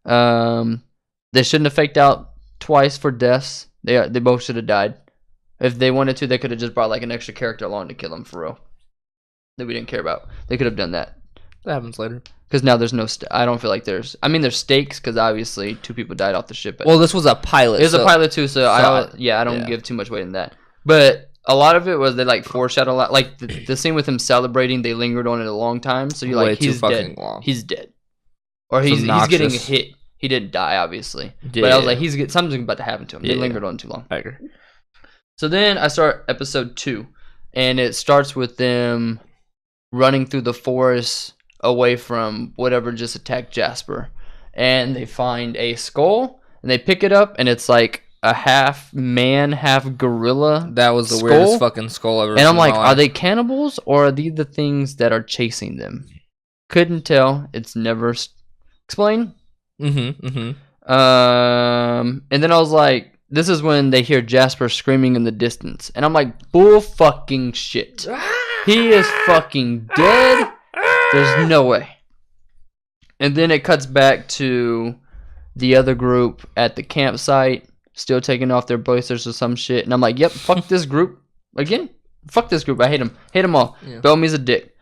They shouldn't have faked out twice for deaths. They both should have died. If they wanted to, they could have just brought like an extra character along to kill him for real. That we didn't care about. They could have done that. That happens later. Because now there's no... I don't feel like there's... I mean, there's stakes because obviously 2 people died off the ship. But well, this was a pilot. It was a pilot too, so I don't give too much weight in that. But a lot of it was they like foreshadow a lot. Like the scene with him celebrating, they lingered on it a long time. So you're like, he's dead. Long. He's dead. Or he's getting a hit. He didn't die, obviously. Yeah. But I was like, something's about to happen to him. They lingered on too long. I agree. So then I start episode 2. And it starts with them running through the forest away from whatever just attacked Jasper. And they find a skull. And they pick it up. And it's like a half man, half gorilla. That was the weirdest fucking skull I've ever seen. And I'm like, are they cannibals? Or are these the things that are chasing them? Couldn't tell. It's never explained. And then I was like, this is when they hear Jasper screaming in the distance. And I'm like, bull fucking shit. He is fucking dead. There's no way. And then it cuts back to the other group at the campsite, still taking off their blazers or some shit. And I'm like, yep, fuck this group again. fuck this group. I hate them. Hate them all. Yeah. Bellamy's a dick.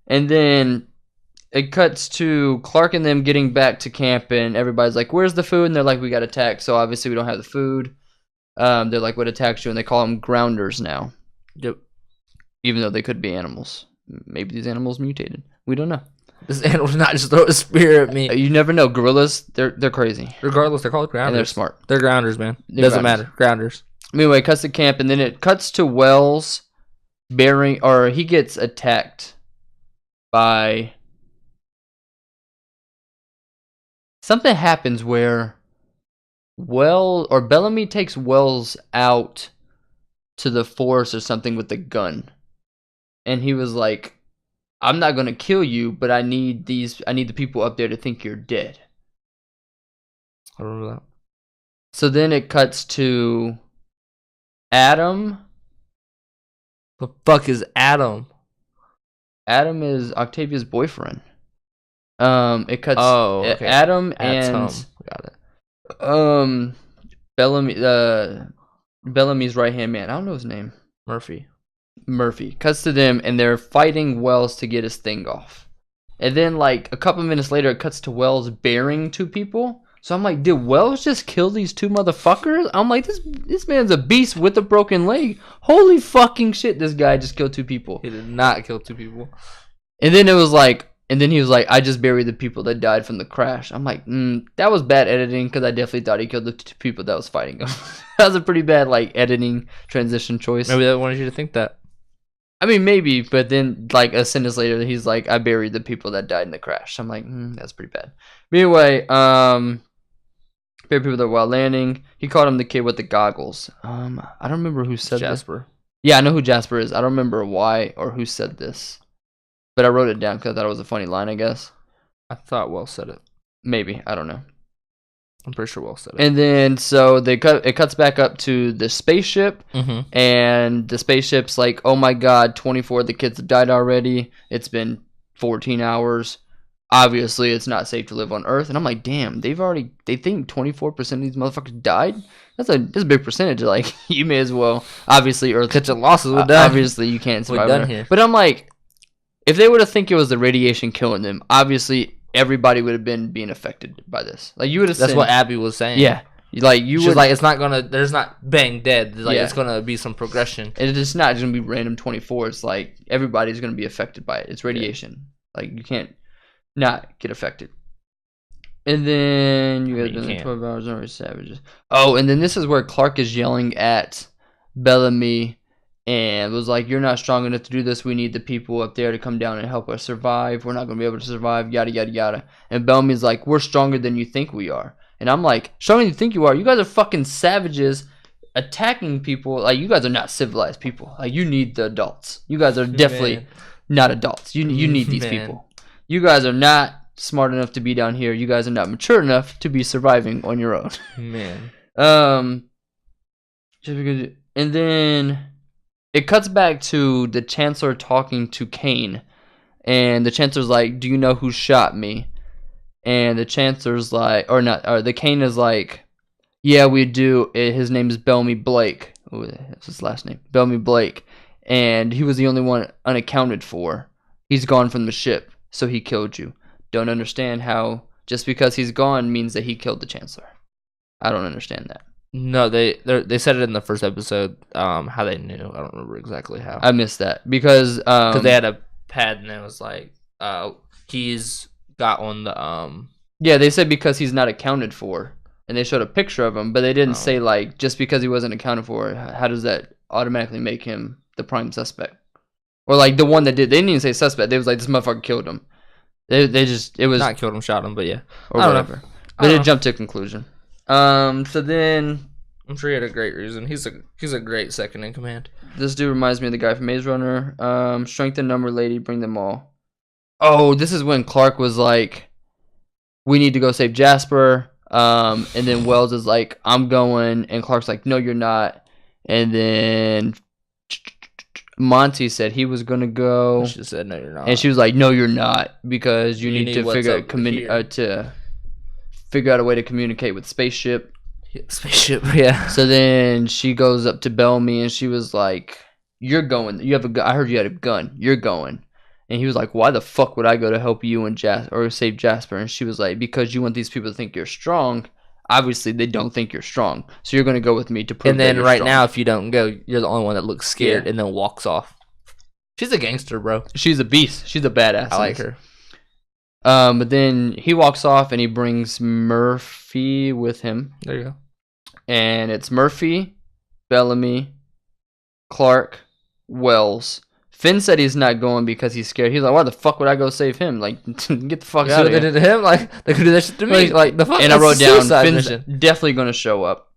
And then it cuts to Clark and them getting back to camp, and everybody's like, "Where's the food?" And they're like, "We got attacked, so obviously we don't have the food." They're like, "What attacked you?" And they call them grounders now. Yep. Even though they could be animals. Maybe these animals mutated. We don't know. This animal's not just throw a spear at me. You never know. Gorillas, they're crazy. Regardless, they're called grounders. And they're smart. They're grounders, man. grounders. Doesn't matter. Grounders. Anyway, it cuts to camp, and then it cuts to Wells he gets attacked by... Something happens where Bellamy takes Wells out to the forest or something with a gun. And he was like, "I'm not gonna kill you, but I need the people up there to think you're dead." I remember that. So then it cuts to Adam. The fuck is Adam? Adam is Octavia's boyfriend. It cuts okay. Adam That's and home. Got it. Bellamy's right hand man. I don't know his name. Murphy. Cuts to them, and they're fighting Wells to get his thing off. And then, like, a couple minutes later, it cuts to Wells burying two people. So I'm like, did Wells just kill these two motherfuckers? I'm like, this man's a beast with a broken leg. Holy fucking shit, this guy just killed two people. He did not kill two people. And then he was like, I just buried the people that died from the crash. I'm like, that was bad editing, because I definitely thought he killed the two people that was fighting him. That was a pretty bad, like, editing transition choice. Maybe they wanted you to think that. I mean, maybe, but then, like, a sentence later, he's like, I buried the people that died in the crash. I'm like, that's pretty bad. But anyway, buried people that were while landing. He called him the kid with the goggles. I don't remember who said Jasper. This. Yeah, I know who Jasper is. I don't remember why or who said this. But I wrote it down because I thought it was a funny line, I guess. I thought Wells said it. Maybe. I don't know. I'm pretty sure Wells said it. And then, so it cuts back up to the spaceship. Mm-hmm. And the spaceship's like, oh my god, 24 of the kids have died already. It's been 14 hours. Obviously, it's not safe to live on Earth. And I'm like, damn, they think 24% of these motherfuckers died? That's a big percentage. Like, you may as well. Obviously, Earth. Catch losses. We're done. Obviously, you can't survive. We're done here. But I'm like, if they would have think it was the radiation killing them, obviously everybody would have been being affected by this. Like, you would have. That's what Abby was saying. Yeah, like you. She's like, it's not gonna. There's not bang dead. Like, Yeah. It's gonna be some progression. And it's not just gonna be random 24. It's like everybody's gonna be affected by it. It's radiation. Yeah. Like, you can't not get affected. And then you guys been 12 hours already savages. Oh, and then this is where Clark is yelling at Bellamy. And was like, you're not strong enough to do this. We need the people up there to come down and help us survive. We're not going to be able to survive, yada, yada, yada. And Bellamy's like, we're stronger than you think we are. And I'm like, stronger than you think you are? You guys are fucking savages attacking people. Like, you guys are not civilized people. Like, you need the adults. You guys are definitely not adults. You need these people. You guys are not smart enough to be down here. You guys are not mature enough to be surviving on your own. Man. Just because, and then it cuts back to the Chancellor talking to Kane, and the Chancellor's like, "Do you know who shot me?" And the Chancellor's like, the Kane is like, "Yeah, we do. His name is Bellamy Blake." Ooh, that's his last name, Bellamy Blake, and he was the only one unaccounted for. He's gone from the ship, so he killed you. Don't understand how just because he's gone means that he killed the Chancellor. I don't understand that. No, they said it in the first episode. How they knew, I don't remember exactly how. I missed that because they had a pad and it was like, he's got on the Yeah, they said because he's not accounted for, and they showed a picture of him, but they didn't say like just because he wasn't accounted for, how does that automatically make him the prime suspect, or like the one that did? They didn't even say suspect. They was like, this motherfucker killed him. It was not killed him, shot him, but yeah, or whatever. But they jumped to a conclusion. So then I'm sure he had a great reason. He's a great second in command. This dude reminds me of the guy from Maze Runner. Strength and number lady, bring them all. Oh, this is when Clark was like, we need to go save Jasper. And then Wells is like, I'm going. And Clark's like, no, you're not. And then Monty said he was going to go. She said, no, you're not. And she was like, no, you're not. Because you need to figure out a way to communicate with Spaceship. Spaceship, yeah. So then she goes up to Bellamy and she was like, you're going. You have a gun. I heard you had a gun. You're going. And he was like, why the fuck would I go to help you and or save Jasper? And she was like, because you want these people to think you're strong. Obviously, they don't think you're strong. So you're going to go with me to prove that you're strong. And then right now, if you don't go, you're the only one that looks scared and then walks off. She's a gangster, bro. She's a beast. She's a badass. I like her. But then he walks off and he brings Murphy with him. There you go. And it's Murphy, Bellamy, Clark, Wells. Finn said he's not going because he's scared. He's like, why the fuck would I go save him? Like, get the fuck out of here. They did to him? Like, they could do that shit to me. Like the fuck. And I wrote down, Finn's definitely going to show up.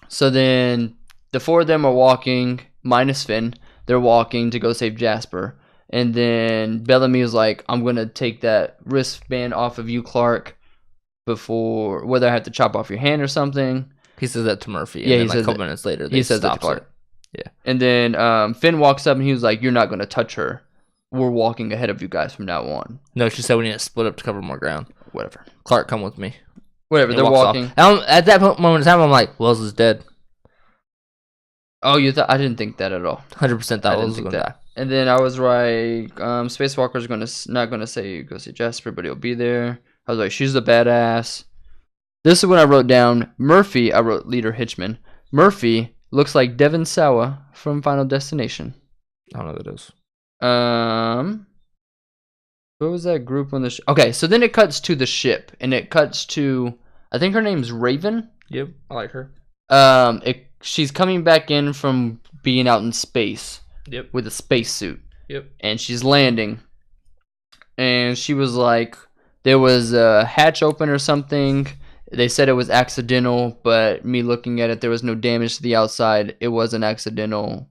So then the four of them are walking, minus Finn. They're walking to go save Jasper. And then Bellamy is like, I'm going to take that wristband off of you, Clark, before, whether I have to chop off your hand or something. He says that to Murphy. Yeah, and then, like, a couple minutes later, he says that to Clark. It. Yeah. And then Finn walks up and he was like, you're not going to touch her. We're walking ahead of you guys from now on. No, she said we need to split up to cover more ground. Whatever. Clark, come with me. Whatever, they're walking. At that moment in time, I'm like, Wells is dead. Oh, you thought? I didn't think that at all. 100% that Wells was going to die. And then I was right. Spacewalker's not going to say go see Jasper, but he'll be there. I was like, she's a badass. This is when I wrote down Murphy. I wrote Leader Hitchman. Murphy looks like Devin Sawa from Final Destination. I don't know who that is. What was that group on the ship? Okay, so then it cuts to the ship, and it cuts to, I think her name's Raven. Yep, I like her. She's coming back in from being out in space. Yep. With a spacesuit. Yep. And she's landing. And she was like, there was a hatch open or something. They said it was accidental, but me looking at it, there was no damage to the outside. It wasn't accidental.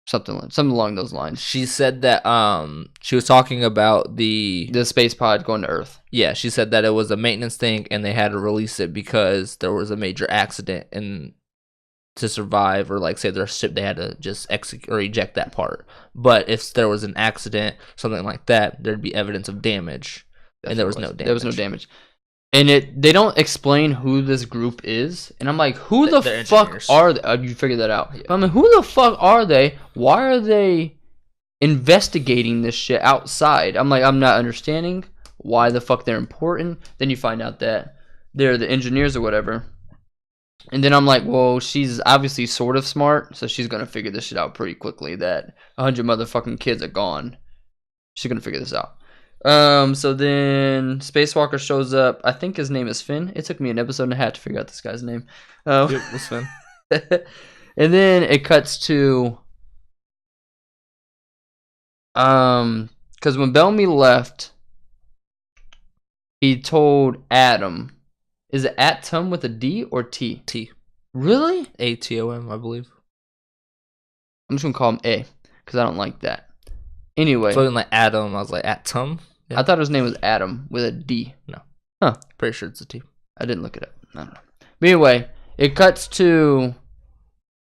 Something along those lines. She said that she was talking about the space pod going to Earth. Yeah, she said that it was a maintenance thing and they had to release it because there was a major accident, and to survive, or like say their ship, they had to just execute or eject that part. But if there was an accident, something like that, there'd be evidence of damage. And there was no damage. There was no damage. And they don't explain who this group is. And I'm like, who the fuck engineers. Are they? You figured that out. Yeah. But I'm like, who the fuck are they? Why are they investigating this shit outside? I'm like, I'm not understanding why the fuck they're important. Then you find out that they're the engineers or whatever. And then I'm like, well, she's obviously sort of smart, so she's going to figure this shit out pretty quickly that 100 motherfucking kids are gone. She's going to figure this out. So then Spacewalker shows up. I think his name is Finn. It took me an episode and a half to figure out this guy's name. Yep, it was Finn. And then it cuts to because when Bellamy left, he told Adam, is it Atom with a D or T? T. Really? ATOM, I believe. I'm just gonna call him A because I don't like that. Anyway, so like Adam, I was like Atom. Yeah. I thought his name was Adam with a D. No. Huh. Pretty sure it's a T. I didn't look it up. I don't know. But anyway, it cuts to,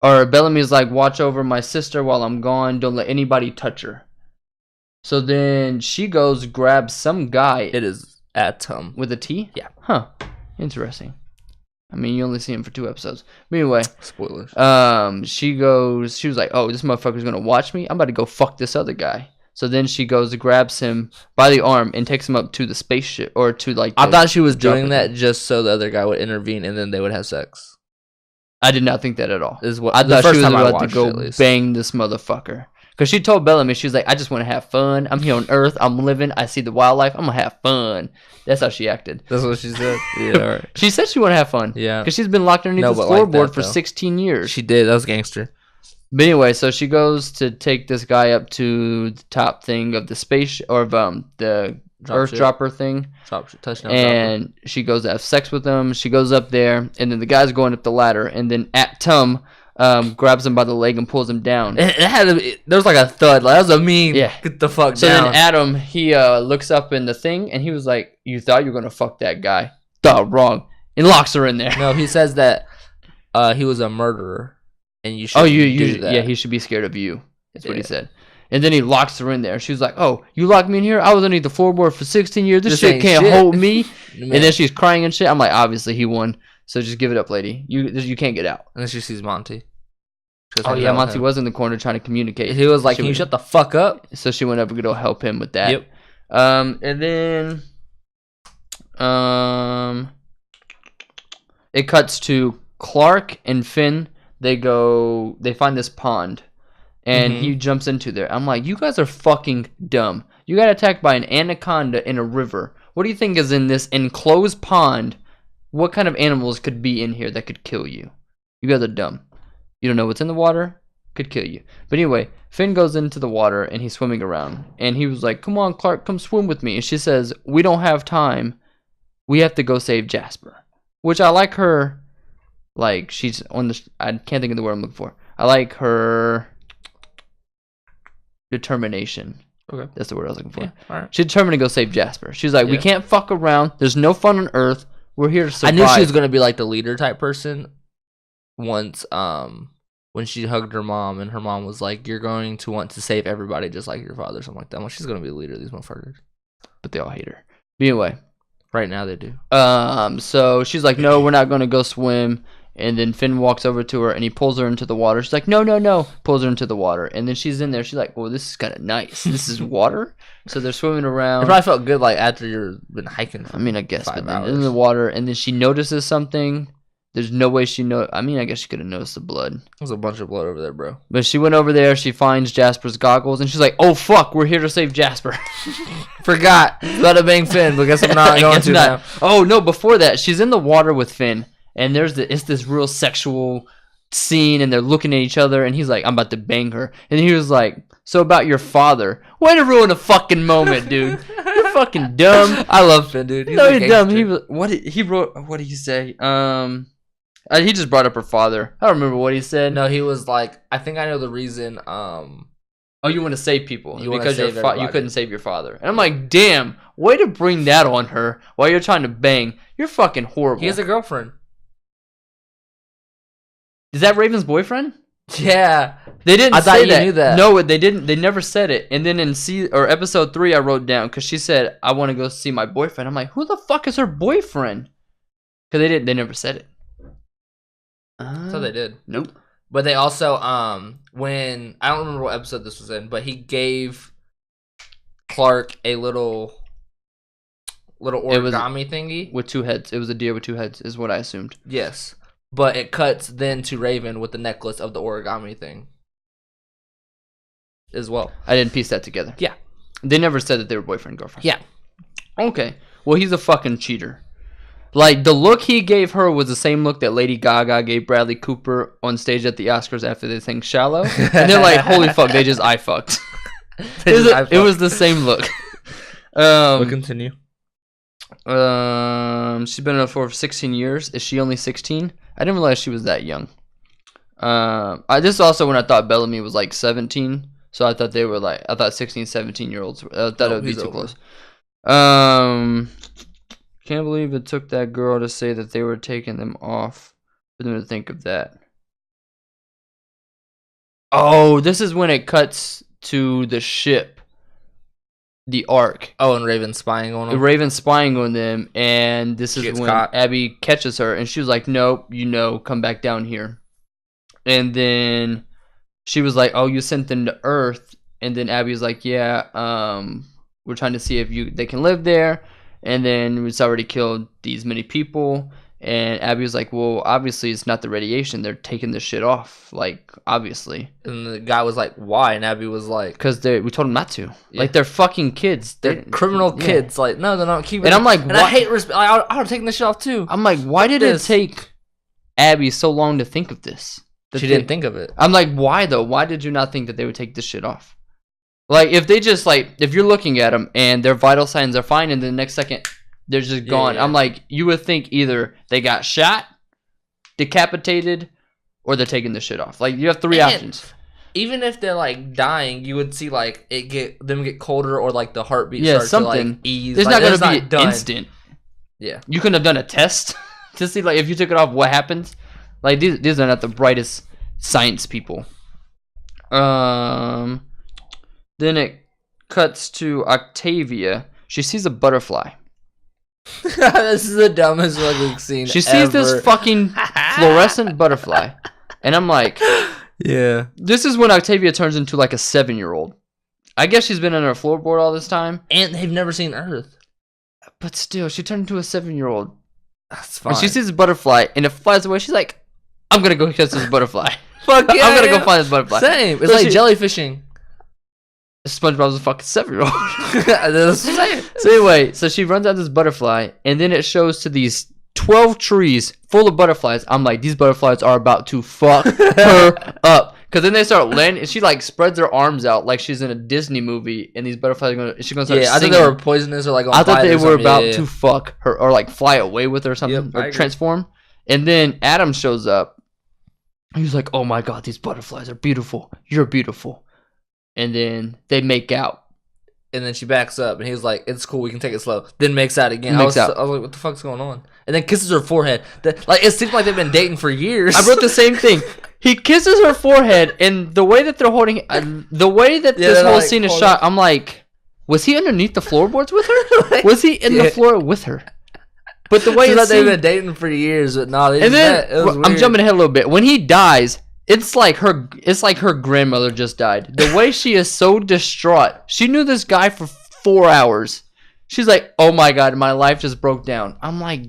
or Bellamy's like, watch over my sister while I'm gone. Don't let anybody touch her. So then she goes, grabs some guy. It is Atom. With a T? Yeah. Huh. Interesting. I mean, you only see him for 2 episodes. But anyway. Spoilers. She was like, oh, this motherfucker's going to watch me? I'm about to go fuck this other guy. So then she goes, grabs him by the arm and takes him up to the spaceship, or to like. I thought she was doing that just so the other guy would intervene and then they would have sex. I did not think that at all. Is what I thought she was about to go bang this motherfucker. Because she told Bellamy, she was like, I just want to have fun. I'm here on Earth. I'm living. I see the wildlife. I'm going to have fun. That's how she acted. That's what she said? Yeah, all right. She said she want to have fun. Yeah. Because she's been locked underneath the floorboard for 16 years. She did. That was gangster. But anyway, so she goes to take this guy up to the top thing of the space, or the Earth dropper thing. Touchdown and dropper. She goes to have sex with him. She goes up there, and then the guy's going up the ladder, and then Atom grabs him by the leg and pulls him down. There was like a thud. Like, that was a meme. Yeah. Get the fuck down. So then Adam, he looks up in the thing, and he was like, you thought you were going to fuck that guy. Thought wrong. And locks her in there. No, he says that he was a murderer, and you should do that. Yeah, he should be scared of you. That's what he said. And then he locks her in there. She was like, oh, you locked me in here? I was underneath the floorboard for 16 years. This shit can't hold me. And then she's crying and shit. I'm like, obviously he won. So just give it up, lady. You can't get out. And then she sees Monty. Oh yeah, Monty was in the corner trying to communicate. He was like, "Can you shut the fuck up?" So she went up to go help him with that. Yep. And then, it cuts to Clark and Finn. They find this pond, and he jumps into there. I'm like, you guys are fucking dumb. You got attacked by an anaconda in a river. What do you think is in this enclosed pond? What kind of animals could be in here that could kill you? You guys are dumb. You don't know what's in the water. Could kill you. But anyway, Finn goes into the water and he's swimming around. And he was like, come on, Clark, come swim with me. And she says, we don't have time. We have to go save Jasper. Which I like her. Like, she's on the... I can't think of the word I'm looking for. I like her determination. Okay. That's the word I was looking for. Yeah, all right. She's determined to go save Jasper. She's like, we can't fuck around. There's no fun on Earth. We're here to survive. I knew she was going to be like the leader type person. Once when she hugged her mom and her mom was like, you're going to want to save everybody just like your father, something like that. Well, she's going to be the leader of these motherfuckers. But they all hate her. But anyway. Right now they do. So she's like, no, we're not going to go swim. And then Finn walks over to her and he pulls her into the water. She's like, no. Pulls her into the water. And then she's in there. She's like, well, this is kind of nice. This is water. So they're swimming around. It probably felt good like after you've been hiking for I guess. 5 hours. In the water. And then she notices something. There's no way I guess she could have noticed the blood. There's a bunch of blood over there, bro. But she went over there. She finds Jasper's goggles. And she's like, oh, fuck. We're here to save Jasper. Forgot. Bada bang Finn. But guess I'm not going to now. Oh, no. Before that, she's in the water with Finn. And it's this real sexual scene. And they're looking at each other. And he's like, I'm about to bang her. And he was like, so about your father. Way to ruin a fucking moment, dude. You're fucking dumb. I love Finn, dude. No, you're dumb. What did he say? He just brought up her father. I don't remember what he said. No, he was like, I think I know the reason. Oh, you want to save people because you couldn't save your father. And I'm like, damn, way to bring that on her while you're trying to bang. You're fucking horrible. He has a girlfriend. Is that Raven's boyfriend? Yeah. They didn't I say thought you that. knew that. No, they didn't. They never said it. And then in episode 3, I wrote down because she said, I want to go see my boyfriend. I'm like, who the fuck is her boyfriend? Because they never said it. So they did. Nope. But they also, when, I don't remember what episode this was in, but he gave Clark a little origami thingy. With 2 heads. It was a deer with 2 heads, is what I assumed. Yes. But it cuts then to Raven with the necklace of the origami thing as well. I didn't piece that together. Yeah. They never said that they were boyfriend, girlfriend. Yeah. Okay. Well, he's a fucking cheater. Like, the look he gave her was the same look that Lady Gaga gave Bradley Cooper on stage at the Oscars after they sang Shallow. And they're like, holy fuck, they just eye fucked. It was the same look. We'll continue. She's been in it for 16 years. Is she only 16? I didn't realize she was that young. This is also when I thought Bellamy was like 17. So I thought 16, 17-year-olds. I thought it would be too close. Can't believe it took that girl to say that they were taking them off for them to think of that. Oh, this is when it cuts to the ship. The Ark. Oh, and Raven spying on them. Raven spying on them, and this is when caught. Abby catches her, and she was like, nope, come back down here. And then she was like, oh, you sent them to Earth. And then Abby was like, yeah, we're trying to see if they can live there. And then it's already killed these many people. And Abby was like, well, obviously it's not the radiation. They're taking this shit off. Like, obviously. And the guy was like, why? And Abby was like... Because we told them not to. Yeah. Like, they're fucking kids. They're criminal kids. Like, no, they're not keeping And I'm like, and I hate... I would have taken this shit off, too. I'm like, why did it take Abby so long to think of this? She didn't think of it. I'm like, why, though? Why did you not think that they would take this shit off? Like, if they just, like... If you're looking at them and their vital signs are fine and the next second... They're just gone. Yeah. I'm like, you would think either they got shot, decapitated, or they're taking the shit off. Like, you have 3 options. Even if they're like dying, you would see like them get colder or like the heartbeat start something. To like ease. There's not going to be instant. Yeah. You couldn't have done a test to see like if you took it off, what happens. Like these are not the brightest science people. Then it cuts to Octavia. She sees a butterfly. This is the dumbest fucking scene. She sees this fucking fluorescent butterfly, and I'm like, Yeah. This is when Octavia turns into like a 7-year-old. I guess she's been under a floorboard all this time. And they've never seen Earth. But still, she turned into a 7-year-old. That's fine. When she sees a butterfly and it flies away, she's like, I'm going to go catch this butterfly. Fuck yeah. I'm going to go find this butterfly. Same. It's So like she- jellyfishing. SpongeBob's a fucking 7-year-old. That's what I'm saying. So anyway, so she runs out this butterfly, and then it shows to these 12 trees full of butterflies. I'm like, these butterflies are about to fuck her up. Because then they start landing, and she like spreads her arms out like she's in a Disney movie, and these butterflies are gonna, she's gonna start Yeah, I singing. thought they were poisonous or like on I thought fire they or were something. about Yeah. to fuck her or like fly away with her or something, Yep, I or agree. transform. And then Adam shows up. He's like, oh my god, these butterflies are beautiful. You're beautiful. And then they make out. And then she backs up, and he's like, "It's cool, we can take it slow." Then makes out again. Makes out. I was like, "What the fuck's going on?" And then kisses her forehead. Like it seems like they've been dating for years. I wrote the same thing. He kisses her forehead, and the way that they're holding, the way that Yeah, this they're whole like scene is holding- shot, I'm like, was he underneath the floorboards with her? Was he in Yeah. the floor with her? But the way Seems it's like they've seen, been dating for years, but no, they and just then met. It was I'm weird. jumping ahead a little bit. When he dies, it's like her grandmother just died. The way she is so distraught. She knew this guy for 4 hours. She's like, oh my god, my life just broke down. I'm like,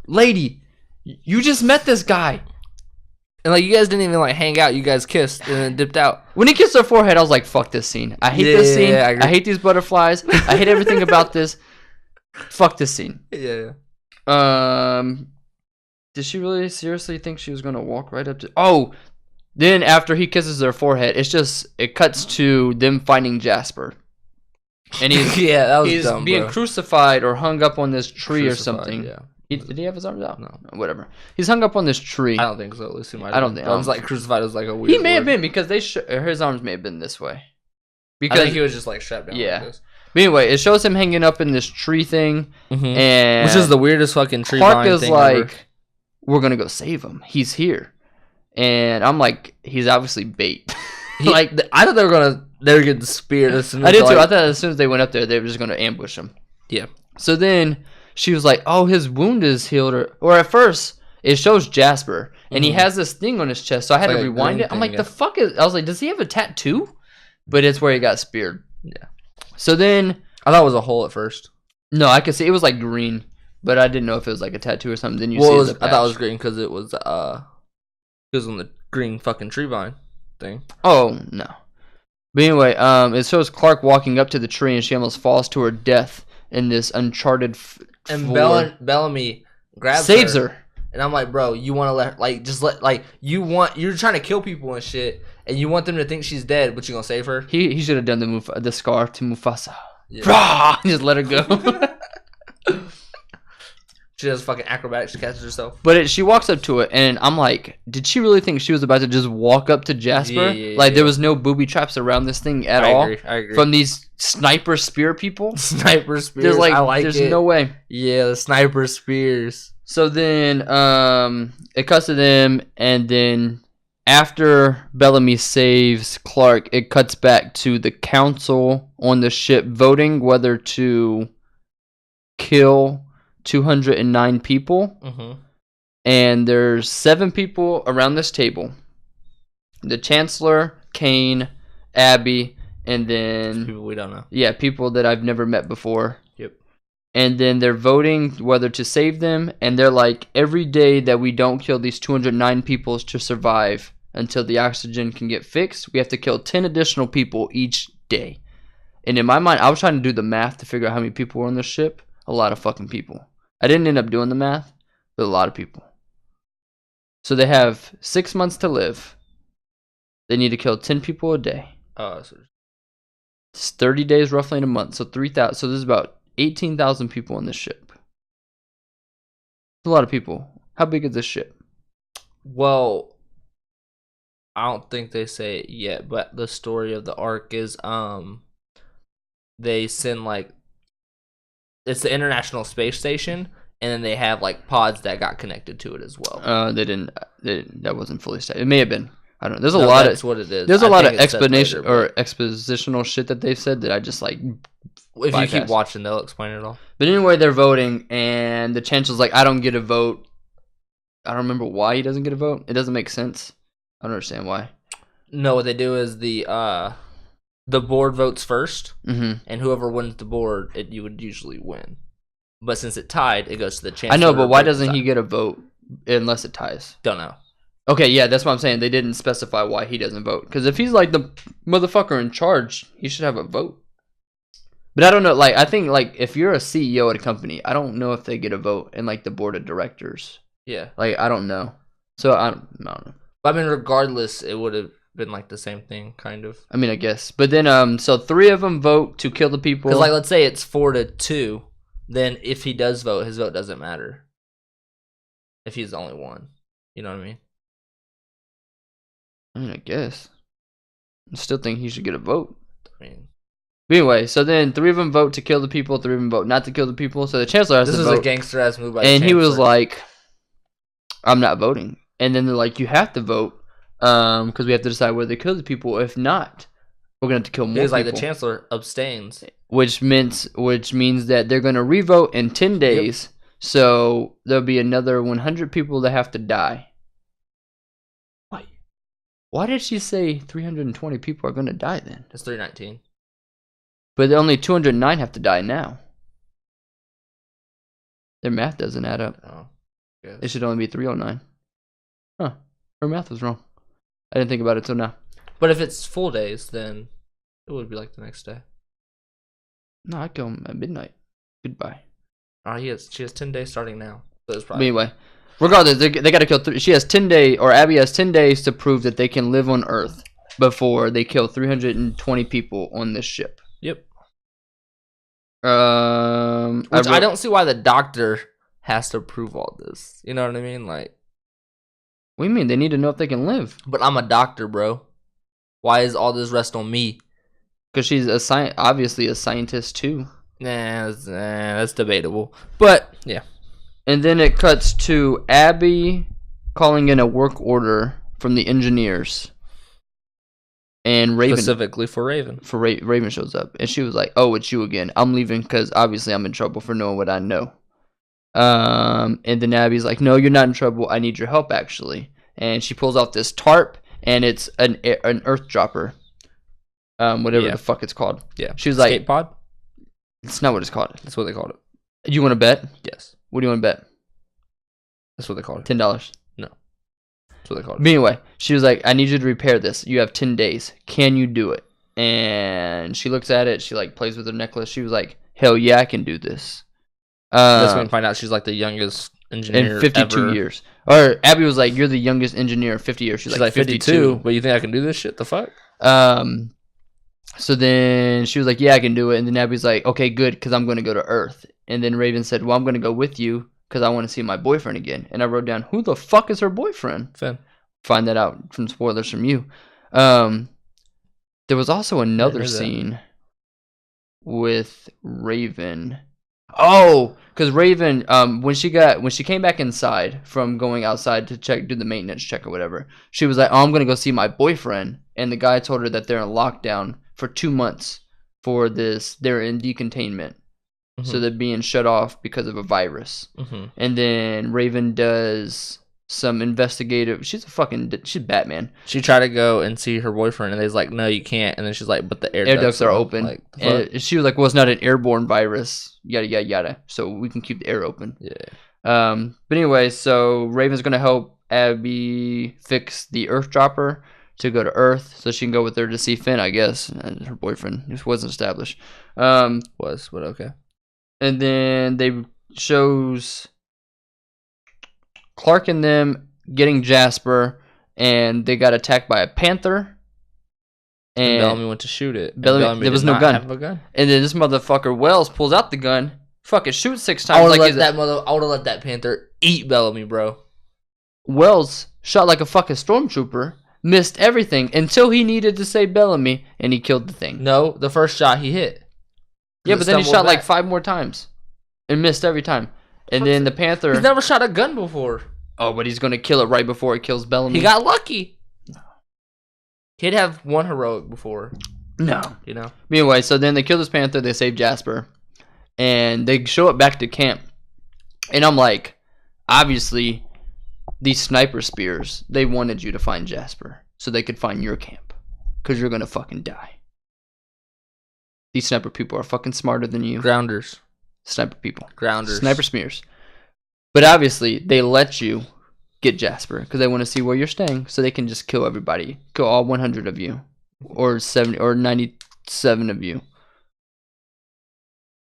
lady, you just met this guy. And like you guys didn't even like hang out. You guys kissed and then dipped out. When he kissed her forehead, I was like, fuck this scene. I hate this scene. Yeah, I agree. I hate these butterflies. I hate everything about this. Fuck this scene. Yeah. Did she really seriously think she was gonna walk right up to? Oh, then after he kisses her forehead, it cuts to them finding Jasper, and he's Yeah, that was he's dumb, being bro. crucified or hung up on this tree or Crucified, something. Yeah. Did he have his arms out? No. Whatever. He's hung up on this tree. I don't think so. Lucy might. I don't think- I was like crucified was like a weird. He may have word. been because his arms may have been this way. I Because think he was just like strapped down. Yeah. Like this. but anyway, it shows him hanging up in this tree thing, and Which is the weirdest fucking tree Clark vine is thing like, ever. we're gonna go save him. He's here, and I'm like, he's obviously bait. I thought they were getting speared as soon as I did too. like- I thought as soon as they went up there, they were just gonna ambush him. Yeah. So then she was like, "Oh, his wound is healed," or at first it shows Jasper, and he has this thing on his chest. So I had Like to a rewind green it. I'm thing, like, yeah. "The fuck is?" I was like, "Does he have a tattoo?" But it's where he got speared. Yeah. So then, I thought it was a hole at first. no, I could see it was like green, but I didn't know if it was like a tattoo or something. Then you Well, see it was, the I thought it was patch. green because it was on the green fucking tree vine thing. Oh no. But anyway, it shows Clark walking up to the tree, and she almost falls to her death in this uncharted And floor. Bellamy grabs Saves her. And I'm like, bro, you want to you're trying to kill people and shit, and you want them to think she's dead, but you gonna save her? He should have done the scar to Mufasa. Yeah. Rah! Just let her go. She does fucking acrobatics. She catches herself. But she walks up to it, and I'm like, did she really think she was about to just walk up to Jasper? Yeah, Like, yeah. there was no booby traps around this thing at I all? agree. I agree. From these sniper spear people? sniper spears. There's like, I like there's it. no way. Yeah, the sniper spears. So then, it cuts to them, and then after Bellamy saves Clark, it cuts back to the council on the ship voting whether to kill 209 people. Mm-hmm. And there's 7 people around this table. The Chancellor, Kane, Abby, and then People we don't know. people that I've never met before. Yep. And then they're voting whether to save them, and they're like, every day that we don't kill these 209 people to survive until the oxygen can get fixed, we have to kill 10 additional people each day. And in my mind, I was trying to do the math to figure out how many people were on the ship. A lot of fucking people. I didn't end up doing the math, but a lot of people. So they have 6 months to live. They need to kill 10 people a day. So It's 30 days roughly in a month. So 3,000. So there's about 18,000 people on this ship. It's a lot of people. How big is this ship? well, I don't think they say it yet, but the story of the arc is they send like it's the International Space Station, and then they have like pods that got connected to it as well. They didn't. That wasn't fully stated. It may have been. I don't know. There's a No, lot that's of. what it is. There's a I lot of think it says explanation later, or expositional shit that they've said that I just like. but if you keep bypass. watching, they'll explain it all. But anyway, they're voting, and the chancellor's like, I don't get a vote. I don't remember why he doesn't get a vote. It doesn't make sense. I don't understand why. No, what they do is the board votes first, Mm-hmm. and whoever wins the board, you would usually win. But since it tied, it goes to the chancellor. I know, but why doesn't he get a vote unless it ties? Don't know. Okay, yeah, that's what I'm saying. They didn't specify why he doesn't vote. Because if he's like the motherfucker in charge, he should have a vote. But I don't know. Like, I think like if you're a CEO at a company, I don't know if they get a vote in like the board of directors. Yeah. Like, I don't know. So I don't know. But I mean, regardless, it would have been like the same thing, kind of. I mean, I guess. But then, so 3 of them vote to kill the people. Because like, let's say it's 4-2, then if he does vote, his vote doesn't matter. If he's the only one, you know what I mean? I mean, I guess. I still think he should get a vote. I mean, but anyway, so then 3 of them vote to kill the people, 3 of them vote not to kill the people. So the chancellor has to vote. This is a gangster ass move by the and chancellor. he was like, "I'm not voting." And then they're like, "You have to vote, because we have to decide whether to kill the people. If not, we're gonna have to kill more." He was people. like, the chancellor abstains, which means that they're gonna revote in 10 days. Yep. So there'll be another 100 people that have to die. Why did she say 320 people are gonna die then? It's 319. But only 209 have to die now. Their math doesn't add up. Oh, yes. It should only be 309. Huh. Her math was wrong. I didn't think about it till now. But if it's full days, then it would be like the next day. No, I'd kill him at midnight. Goodbye. She has 10 days starting now. So it's probably... Anyway, regardless, they got to kill 3. She has 10 days, or Abby has 10 days to prove that they can live on Earth before they kill 320 people on this ship. Yep. Which I don't see why the doctor has to prove all this. You know what I mean? Like, what do you mean? They need to know if they can live. But I'm a doctor, bro. Why is all this rest on me? Because she's obviously a scientist too. That's debatable. But yeah. And then it cuts to Abby calling in a work order from the engineers. And Raven, specifically for Raven. Raven shows up. And she was like, "Oh, it's you again. I'm leaving because obviously I'm in trouble for knowing what I know." And then Abby's like, "No, you're not in trouble. I need your help, actually." And she pulls off this tarp, and it's an earth dropper. Whatever the fuck it's called. Yeah. She was Escape like, pod? It's not what it's called. That's what they called it. You want to bet? Yes. What do you want to bet? That's what they called it. $10. No. That's what they called it. But anyway, she was like, "I need you to repair this. You have 10 days. Can you do it?" And she looks at it. She like plays with her necklace. She was like, "Hell yeah, I can do this." That's when we find out she's like the youngest engineer in 52 ever. years. Or Abby was like, "You're the youngest engineer in 50 years." She's like 52. But you think I can do this shit? The fuck? So then she was like, "Yeah, I can do it." And then Abby's like, "Okay, good, because I'm going to go to Earth." And then Raven said, "Well, I'm going to go with you because I want to see my boyfriend again." And I wrote down, who the fuck is her boyfriend? Finn. Find that out from spoilers from you. There was also another scene with Raven. Oh, because Raven, when she came back inside from going outside to do the maintenance check or whatever, she was like, "Oh, I'm gonna go see my boyfriend." And the guy told her that they're in lockdown for 2 months for this. They're in decontainment, so they're being shut off because of a virus. And then Raven does some investigative. She's Batman. She tried to go and see her boyfriend, and they's like, "No, you can't." And then she's like, "But the air ducts are open." Like, and she was like, "Well, it's not an airborne virus. Yada yada yada. So we can keep the air open." Yeah. But anyway, so Raven's gonna help Abby fix the Earth dropper to go to Earth, so she can go with her to see Finn, I guess. And her boyfriend just wasn't established. But okay. And then they shows Clark and them getting Jasper, and they got attacked by a panther. And Bellamy went to shoot it. Bellamy there was no gun. And then this motherfucker Wells pulls out the gun, fucking shoots 6 times. I would have let that panther eat Bellamy, bro. Wells shot like a fucking stormtrooper, missed everything until he needed to save Bellamy, and he killed the thing. No, the first shot he hit. Yeah, but then he shot like 5 more times and missed every time. And then the panther... He's never shot a gun before. Oh, but he's going to kill it right before he kills Bellamy. He got lucky. He'd have one heroic before. No. You know? Anyway, so then they kill this panther, they save Jasper, and they show it back to camp. And I'm like, obviously, these sniper spears, they wanted you to find Jasper. so they could find your camp. Because you're going to fucking die. These sniper people are fucking smarter than you. Grounders. Sniper people. Grounders. Sniper smears. But obviously, they let you get Jasper because they want to see where you're staying, so they can just kill everybody. Kill all 100 of you. Or 70 or 97 of you.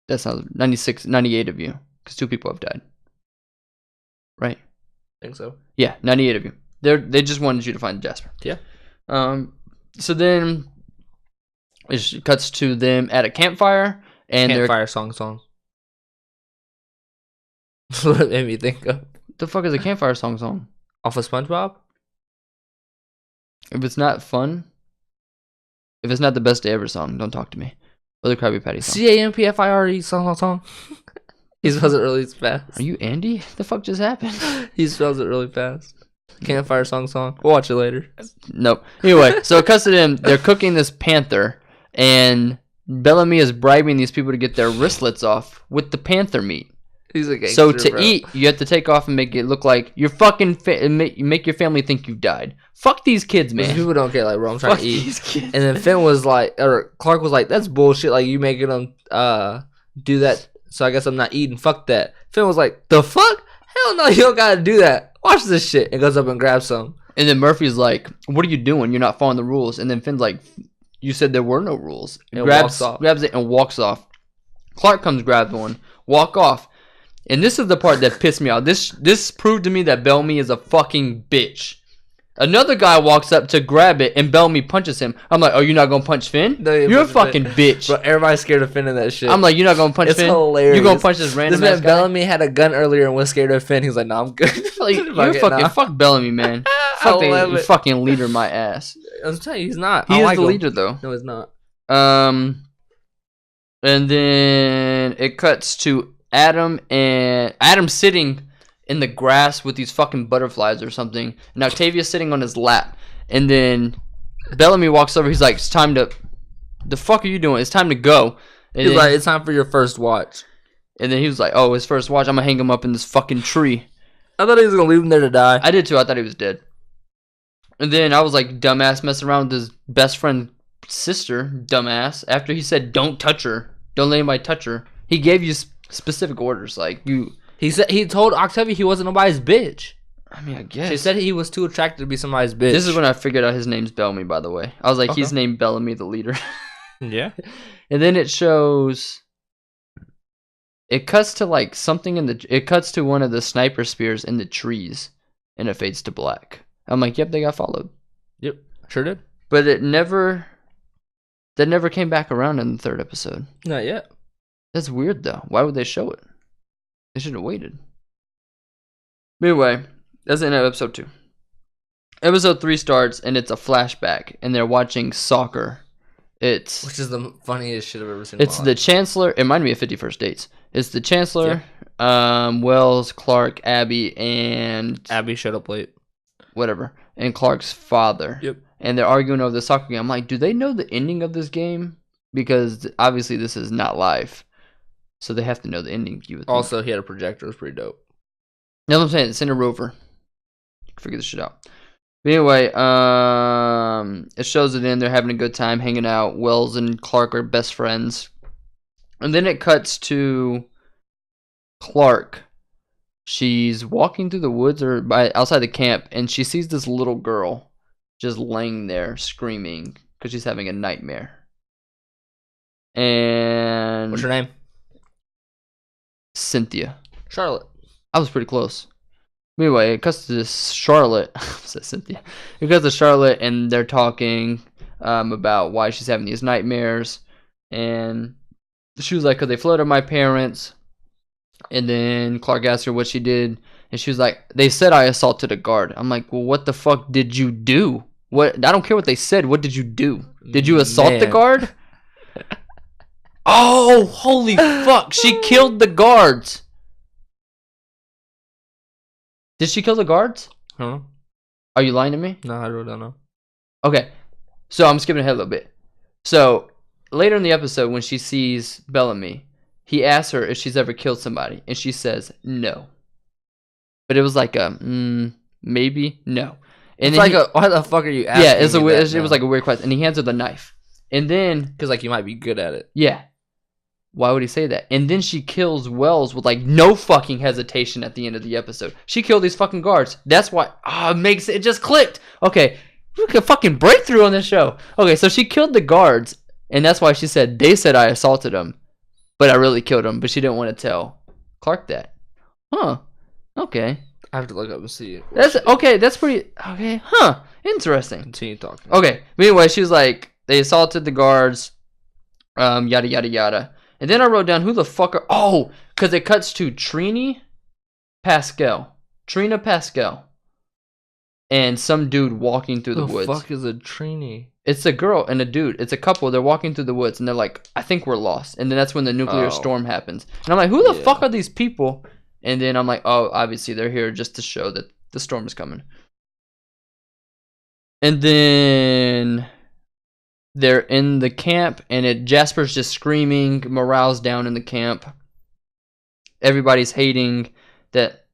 That sounds 96, 98 of you. Because 2 people have died. Right? I think so. Yeah, 98 of you. They just wanted you to find Jasper. Yeah. So then it cuts to them at a campfire. And Campfire song. That's what it made me think of. The fuck is a campfire song? Off of SpongeBob? If it's not fun, if it's not the best day ever song, don't talk to me. Or the Krabby Patty song. CAMPFIRE song. He spells it really fast. Are you Andy? The fuck just happened? He spells it really fast. Campfire song. We'll watch it later. Nope. Anyway, so it cuts to them. They're cooking this panther, and Bellamy is bribing these people to get their wristlets off with the panther meat. He's a gangster, so to bro. eat, you have to take off and make it look like you're fucking make your family think you died. Fuck these kids, man. People don't care, like, bro, I'm trying Fuck to eat. these kids. And then Finn was like, or Clark was like, that's bullshit. Like, you making them do that. So I guess I'm not eating. Fuck that. Finn was like, the fuck? Hell no, you don't gotta do that. Watch this shit. And goes up and grabs some. And then Murphy's like, what are you doing? You're not following the rules. And then Finn's like, you said there were no rules. And grabs it and walks off. Clark comes, grabs one, walk off. And this is the part that pissed me off. This proved to me that Bellamy is a fucking bitch. Another guy walks up to grab it, and Bellamy punches him. I'm like, oh, you're not going to punch Finn? No, you're a fucking bitch. But everybody's scared of Finn in that shit. I'm like, you're not going to punch it's Finn? Hilarious. You're going to punch this random This ass man guy? Bellamy had a gun earlier and was scared of Finn. He's like, no, I'm good. Like, you're fucking, fuck Bellamy, man. Fuck the fucking leader, my ass. I'm telling you, he's not. He is the leader, though. No, he's not. And then it cuts to Adam sitting in the grass with these fucking butterflies or something, and Octavia's sitting on his lap. And then Bellamy walks over. He's like, it's time to... The fuck are you doing? It's time to go. And He's like, it's time for your first watch. And then he was like, oh, his first watch. I'm going to hang him up in this fucking tree. I thought he was going to leave him there to die. I did too. I thought he was dead. And then I was like, dumbass, messing around with his best friend's sister, dumbass. After he said, don't touch her. Don't let anybody touch her. He gave you specific orders. Like, you... He told Octavia he wasn't nobody's bitch. I mean, I guess. She said he was too attracted to be somebody's bitch. This is when I figured out his name's Bellamy, by the way. I was like, Okay. He's named Bellamy, the leader. Yeah. And then it shows... It cuts to like something in the... It cuts to one of the sniper spears in the trees. And it fades to black. I'm like, yep, they got followed. Yep, sure did. But it never... That never came back around in the 3rd episode. Not yet. That's weird, though. Why would they show it? They should have waited. But anyway, that's the end of episode 2. Episode 3 starts, and it's a flashback, and they're watching soccer. Which is the funniest shit I've ever seen. It's the Chancellor. It reminded me of 51st Dates. It's the Chancellor, Wells, Clark, Abby, and... Abby showed up late. Whatever. And Clark's father. Yep. And they're arguing over the soccer game. I'm like, do they know the ending of this game? Because obviously this is not live. So they have to know the ending. You would think. Also, he had a projector. It was pretty dope. That's what I'm saying. It's in a rover. Figure this shit out. But anyway, it shows it in. They're having a good time hanging out. Wells and Clark are best friends. And then it cuts to Clark. She's walking through the woods or outside the camp, and she sees this little girl just laying there screaming because she's having a nightmare. And... What's her name? Cynthia. Charlotte. I was pretty close. Anyway, it cuts to this Charlotte. I said Cynthia. It cuts to Charlotte, and they're talking about why she's having these nightmares. And she was like, because they floated my parents. And then Clark asked her what she did. And she was like, they said I assaulted a guard. I'm like, well, what the fuck did you do? What? I don't care what they said. What did you do? Did you assault the guard? Oh, holy fuck. She killed the guards. Did she kill the guards? Huh? Are you lying to me? No, I really don't know. Okay. So I'm skipping ahead a little bit. So later in the episode, when she sees Bellamy, he asks her if she's ever killed somebody. And she says no. But it was like a maybe, no. And it's then like, why the fuck are you asking? Yeah, it was like a weird question. And he hands her the knife. And then because like you might be good at it. yeah. Why would he say that? And then she kills Wells with like no fucking hesitation at the end of the episode. She killed these fucking guards. That's why it just clicked. Okay, we could fucking breakthrough on this show. Okay, so she killed the guards, and that's why she said they said I assaulted him, but I really killed him. But she didn't want to tell Clark that. Huh? Okay. I have to look up and see it. That's okay. That's pretty okay. Huh? Interesting. Continue talking. Okay. But anyway, she was like they assaulted the guards. Yada yada yada. And then I wrote down who the fuck are... Oh, because it cuts to Trina Pascal. And some dude walking through the woods. The fuck is a Trini? It's a girl and a dude. It's a couple. They're walking through the woods, and they're like, I think we're lost. And then that's when the nuclear storm happens. And I'm like, who the fuck are these people? And then I'm like, oh, obviously they're here just to show that the storm is coming. And then... they're in the camp, and Jasper's just screaming. Morale's down in the camp. Everybody's hating that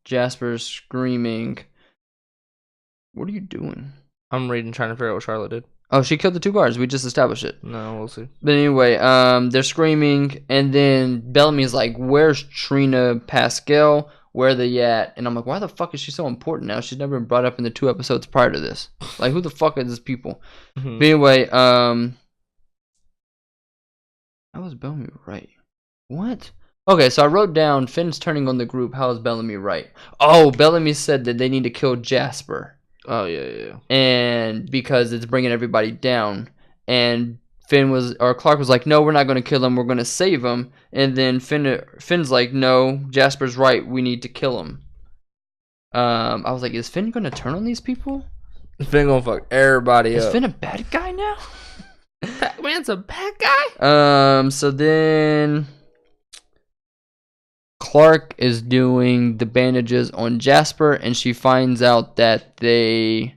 Jasper's screaming. What are you doing? I'm reading, trying to figure out what Charlotte did. Oh, she killed the 2 guards. We just established it. No, we'll see. But anyway, they're screaming, and then Bellamy's like, where's Trina Pascal? Where are they at? And I'm like, why the fuck is she so important now? She's never been brought up in the 2 episodes prior to this. Like, who the fuck are these people? Mm-hmm. But anyway, how was Bellamy right? What? Okay, so I wrote down Finn's turning on the group. How is Bellamy right? Oh, Bellamy said that they need to kill Jasper. Oh, yeah. And because it's bringing everybody down. And Clark was like, no, we're not going to kill him. We're going to save him. And then Finn's like, no, Jasper's right. We need to kill him. I was like, is Finn going to turn on these people? Finn going to fuck everybody up. Is Finn a bad guy now? Man's a bad guy? So then Clark is doing the bandages on Jasper, and she finds out that they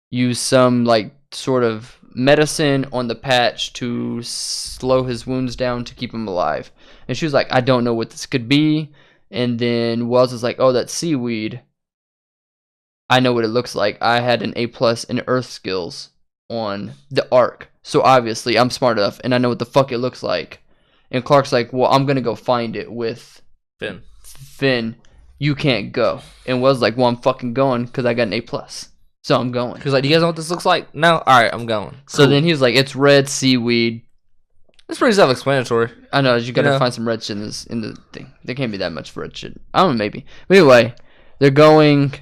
use some, like, sort of medicine on the patch to slow his wounds down to keep him alive. And she was like, I don't know what this could be. And then Wells is like, oh, that's seaweed. I know what it looks like. I had an A+ in Earth skills on the Ark. So obviously I'm smart enough and I know what the fuck it looks like. And Clark's like, well, I'm going to go find it with Finn. You can't go. And Wells like, well, I'm fucking going because I got an A+. So I'm going. He's like, do you guys know what this looks like? No? Alright, I'm going. So then he was like, it's red seaweed. It's pretty self-explanatory. I know, you gotta find some red shit in the thing. There can't be that much red shit. I don't know, maybe. But anyway, they're going...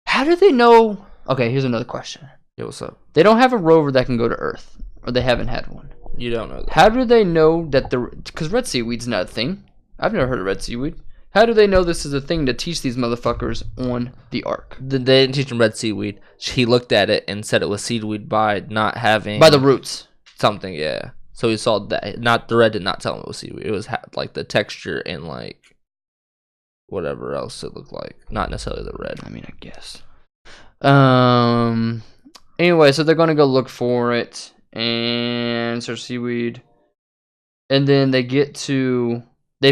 How do they know... Okay, here's another question. Yo, what's up? They don't have a rover that can go to Earth. Or they haven't had one. You don't know that. How do they know that because red seaweed's not a thing. I've never heard of red seaweed. How do they know this is a thing to teach these motherfuckers on the Ark? They didn't teach him red seaweed. He looked at it and said it was seaweed by not having... By the roots. Something, yeah. So he saw that. Not the red did not tell him it was seaweed. It was like the texture and like whatever else it looked like. Not necessarily the red. I mean, I guess. Anyway, so they're going to go look for it. And search seaweed. And then they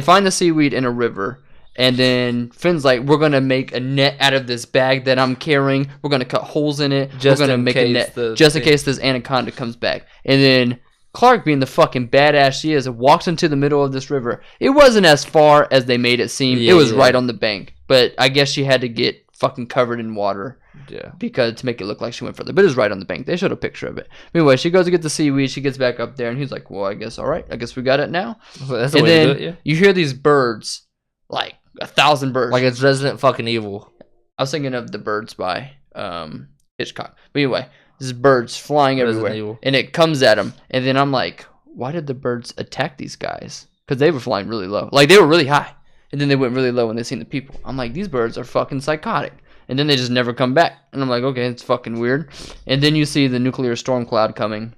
find the seaweed in a river. And then Finn's like, we're going to make a net out of this bag that I'm carrying. We're going to cut holes in it. We're going to make a net just in case this anaconda comes back. And then Clark, being the fucking badass she is, walks into the middle of this river. It wasn't as far as they made it seem. It was right on the bank. But I guess she had to get fucking covered in water. Yeah. Because to make it look like she went further. But it was right on the bank. They showed a picture of it. Anyway, she goes to get the seaweed. She gets back up there. And he's like, well, I guess, all right. I guess we got it now. That's the way to do it, yeah. You hear these birds. Like 1,000 birds. Like it's Resident fucking Evil. I was thinking of The Birds by Hitchcock. But anyway, there's birds flying everywhere. And it comes at them. And then I'm like, why did the birds attack these guys? Because they were flying really low. Like they were really high. And then they went really low when they seen the people. I'm like, these birds are fucking psychotic. And then they just never come back. And I'm like, okay, it's fucking weird. And then you see the nuclear storm cloud coming.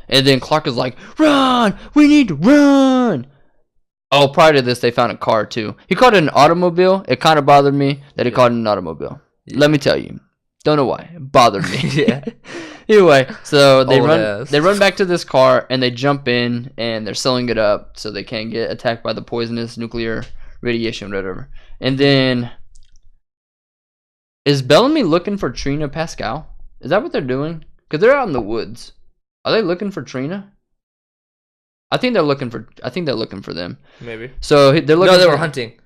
And then Clark is like, run! We need to run! Oh, prior to this, they found a car, too. He called it an automobile. It kind of bothered me that he called it an automobile. Yeah. Let me tell you. Don't know why. It bothered me. Yeah. Anyway, so they run back to this car, and they jump in, and they're sealing it up so they can't get attacked by the poisonous nuclear radiation or whatever. And then Is Bellamy looking for Trina Pascal? Is that what they're doing? Because they're out in the woods. Are they looking for Trina? I think they're looking for them. Maybe. So they're looking. No, they were hunting.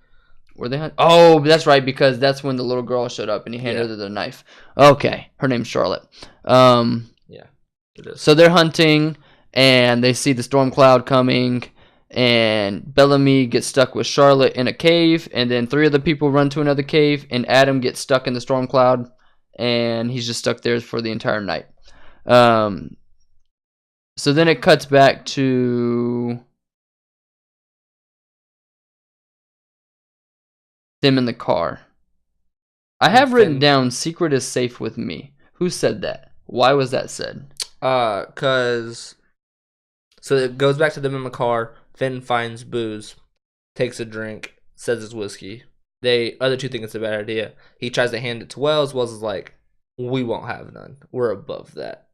Were they hunting? Oh, that's right, because that's when the little girl showed up and he handed her the knife. Okay, her name's Charlotte. Yeah, it is. So they're hunting and they see the storm cloud coming, and Bellamy gets stuck with Charlotte in a cave, and then 3 of the people run to another cave, and Adam gets stuck in the storm cloud, and he's just stuck there for the entire night. So then it cuts back to them in the car. I have written down, secret is safe with me. Who said that? Why was that said? So it goes back to them in the car. Finn finds booze, takes a drink, says it's whiskey. Other 2 think it's a bad idea. He tries to hand it to Wells. Wells is like, we won't have none. We're above that.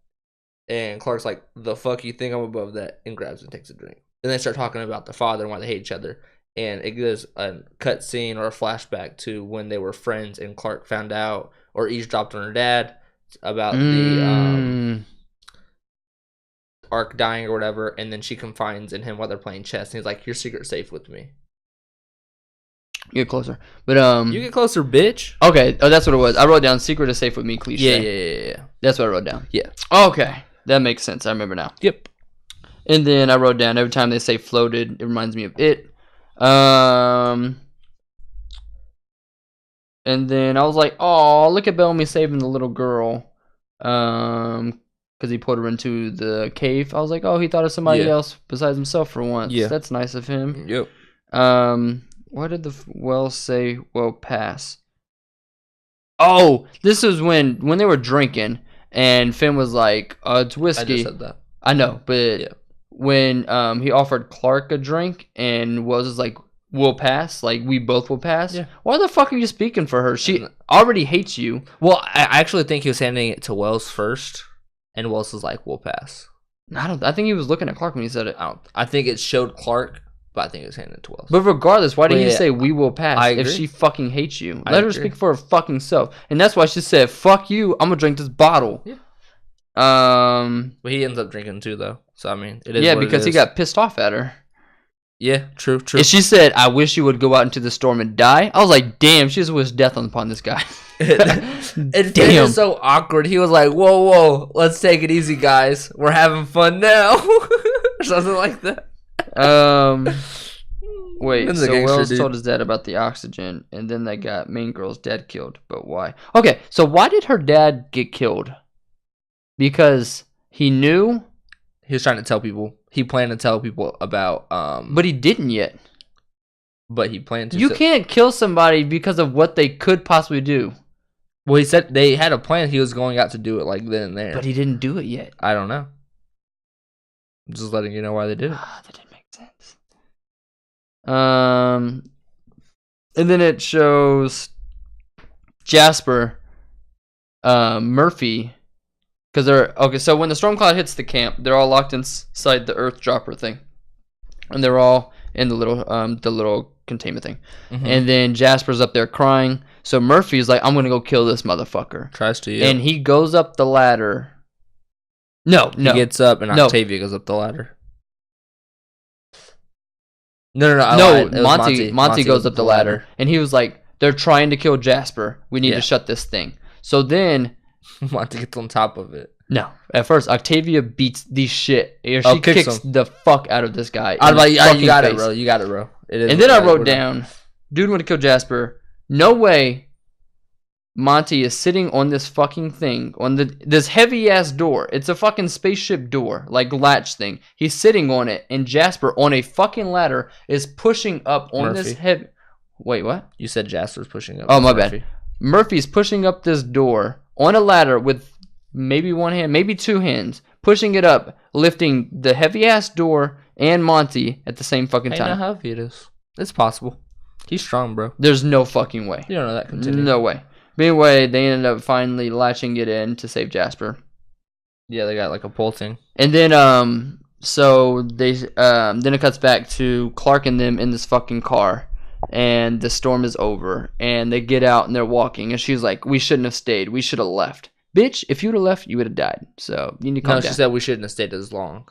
And Clark's like, the fuck you think I'm above that? And grabs and takes a drink. Then they start talking about the father and why they hate each other. And it gives a cut scene or a flashback to when they were friends and Clark found out or eavesdropped on her dad about the Ark dying or whatever. And then she confides in him while they're playing chess. And he's like, your secret's safe with me. You get closer. But you get closer, bitch. Okay. Oh, that's what it was. I wrote down, secret is safe with me, cliche. Yeah. That's what I wrote down. Yeah. Okay. That makes sense. I remember now. Yep. And then I wrote down, every time they say floated, it reminds me of it. And then I was like, oh, look at Bellamy saving the little girl. Because he put her into the cave. I was like, oh, he thought of somebody else besides himself for once. Yeah. That's nice of him. Yep. What did the Wells say? Well, pass. Oh, this was when they were drinking. And Finn was like, it's whiskey. I just said that. I know, but when he offered Clark a drink and Wells was like, we'll pass, like we both will pass. Yeah. Why the fuck are you speaking for her? She already hates you. Well, I actually think he was handing it to Wells first, and Wells was like, we'll pass. I think he was looking at Clark when he said it. I think it showed Clark, but I think it was handed to Wells. But regardless, why did he say we will pass if she fucking hates you? Let her speak for her fucking self. And that's why she said, fuck you, I'm gonna drink this bottle. Yeah. But he ends up drinking too, though. So I mean, it is. Yeah, because he got pissed off at her. Yeah, true. And she said, I wish you would go out into the storm and die. I was like, damn, she just wished death upon this guy. It was so awkward. He was like, whoa, let's take it easy, guys. We're having fun now. Or something like that. Wait, so Wells told his dad about the oxygen, and then they got main girl's dad killed. But why? Okay, so why did her dad get killed? Because he knew? He was trying to tell people. He planned to tell people about... But he didn't yet. But he planned to... You can't kill somebody because of what they could possibly do. Well, he said they had a plan. He was going out to do it like then and there. But he didn't do it yet. I don't know. I'm just letting you know why they did it. That didn't make sense. And then it shows Jasper, Murphy... Because they're... Okay, so when the storm cloud hits the camp, they're all locked inside the earth dropper thing. And they're all in the little containment thing. Mm-hmm. And then Jasper's up there crying. So Murphy's like, I'm going to go kill this motherfucker. Tries to, And he goes up the ladder. No. He gets up and Octavia goes up the ladder. No, Monty goes up the ladder. And he was like, they're trying to kill Jasper. We need to shut this thing. So then... Monty gets on top of it. No. At first, Octavia beats the shit. She kicks the fuck out of this guy. I'm like, you got it, bro. You got it, bro. And then I wrote down, dude want to kill Jasper. No way Monty is sitting on this fucking thing, on this heavy-ass door. It's a fucking spaceship door, like latch thing. He's sitting on it, and Jasper, on a fucking ladder, is pushing up on this heavy... Wait, what? You said Jasper's pushing up. Oh, my bad. Murphy's pushing up this door on a ladder with maybe one hand, maybe two hands, pushing it up, lifting the heavy-ass door and Monty at the same fucking time. I know how heavy it is. It's possible. He's strong, bro. There's no fucking way. You don't know that. Continue. No way. But anyway, they ended up finally latching it in to save Jasper. Yeah, they got like a pole thing. And then, so they, then it cuts back to Clark and them in this fucking car. and the storm is over, and they get out and they're walking, and she's like, we shouldn't have stayed, we should have left. Bitch, if you would have left, you would have died. So you need to calm down. No, she said we shouldn't have stayed as long.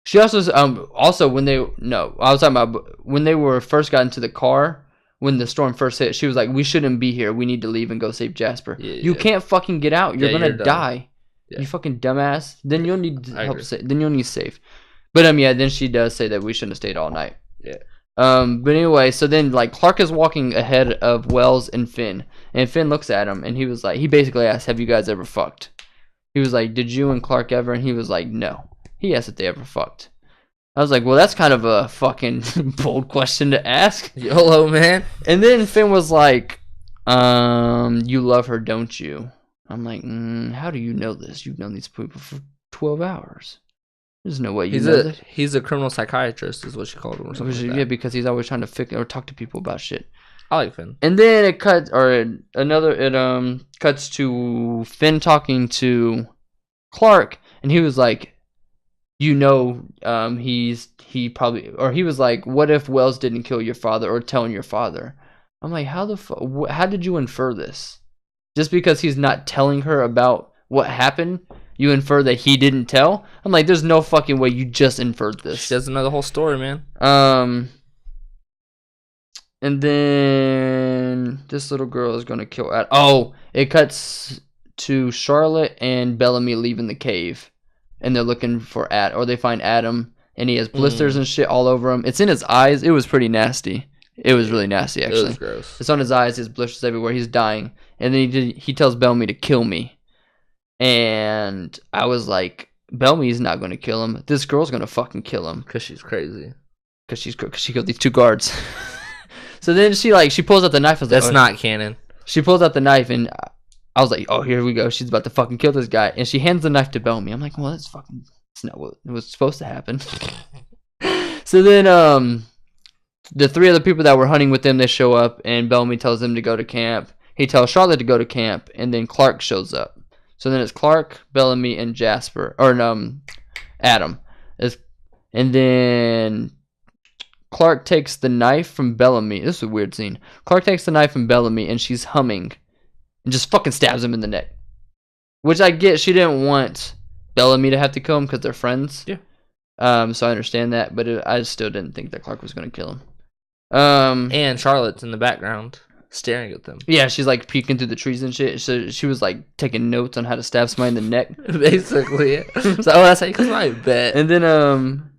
She also when they I was talking about when they were first got into the car, when the storm first hit, she was like, we shouldn't be here, we need to leave and go save Jasper. You can't fucking get out, you're gonna die. You fucking dumbass. Then you'll need help. Then you'll need safe. But then she does say that we shouldn't have stayed all night. Yeah. But anyway, so then like Clark is walking ahead of Wells and Finn looks at him, and he was like, he basically asked, have you guys ever fucked? He was like, did you and Clark ever? And he was like, no. He asked if they ever fucked. I was like, well, that's kind of a fucking bold question to ask. YOLO, man. And then Finn was like, you love her, don't you? I'm like, how do you know this? You've known these people for 12 hours. There's no way you know that. He's a criminal psychiatrist, is what she called him, or something like that. Yeah, because he's always trying to fix or talk to people about shit. I like Finn. And then it cuts to Finn talking to Clark, and he was like, he was like, what if Wells didn't kill your father or tell your father? I'm like, how did you infer this? Just because he's not telling her about what happened, you infer that he didn't tell? I'm like, there's no fucking way you just inferred this. She doesn't know the whole story, man. And then this little girl is going to kill Adam. Oh, it cuts to Charlotte and Bellamy leaving the cave. And they're looking for or they find Adam, and he has blisters and shit all over him. It's in his eyes. It was pretty nasty. It was really nasty, actually. It was gross. It's on his eyes. His blisters everywhere. He's dying. And then he tells Bellamy to kill me. And I was like, Bellamy's not going to kill him. This girl's going to fucking kill him. Because she's crazy. Because she killed these two guards. So then she pulls out the knife. That's not canon. She pulls out the knife, and I was like, oh, here we go. She's about to fucking kill this guy. And she hands the knife to Bellamy. I'm like, well, that's not what was supposed to happen. So then the three other people that were hunting with them, they show up, and Bellamy tells them to go to camp. He tells Charlotte to go to camp, and then Clark shows up. So then it's Clark, Bellamy, and Jasper, or Adam. And then Clark takes the knife from Bellamy. This is a weird scene. Clark takes the knife from Bellamy, and she's humming, and just fucking stabs him in the neck. Which I get, she didn't want Bellamy to have to kill him because they're friends. Yeah. So I understand that, but I still didn't think that Clark was going to kill him. And Charlotte's in the background staring at them. Yeah, she's like peeking through the trees and shit. So she was like taking notes on how to stab somebody in the neck. Basically. So, that's how you come I bet. And then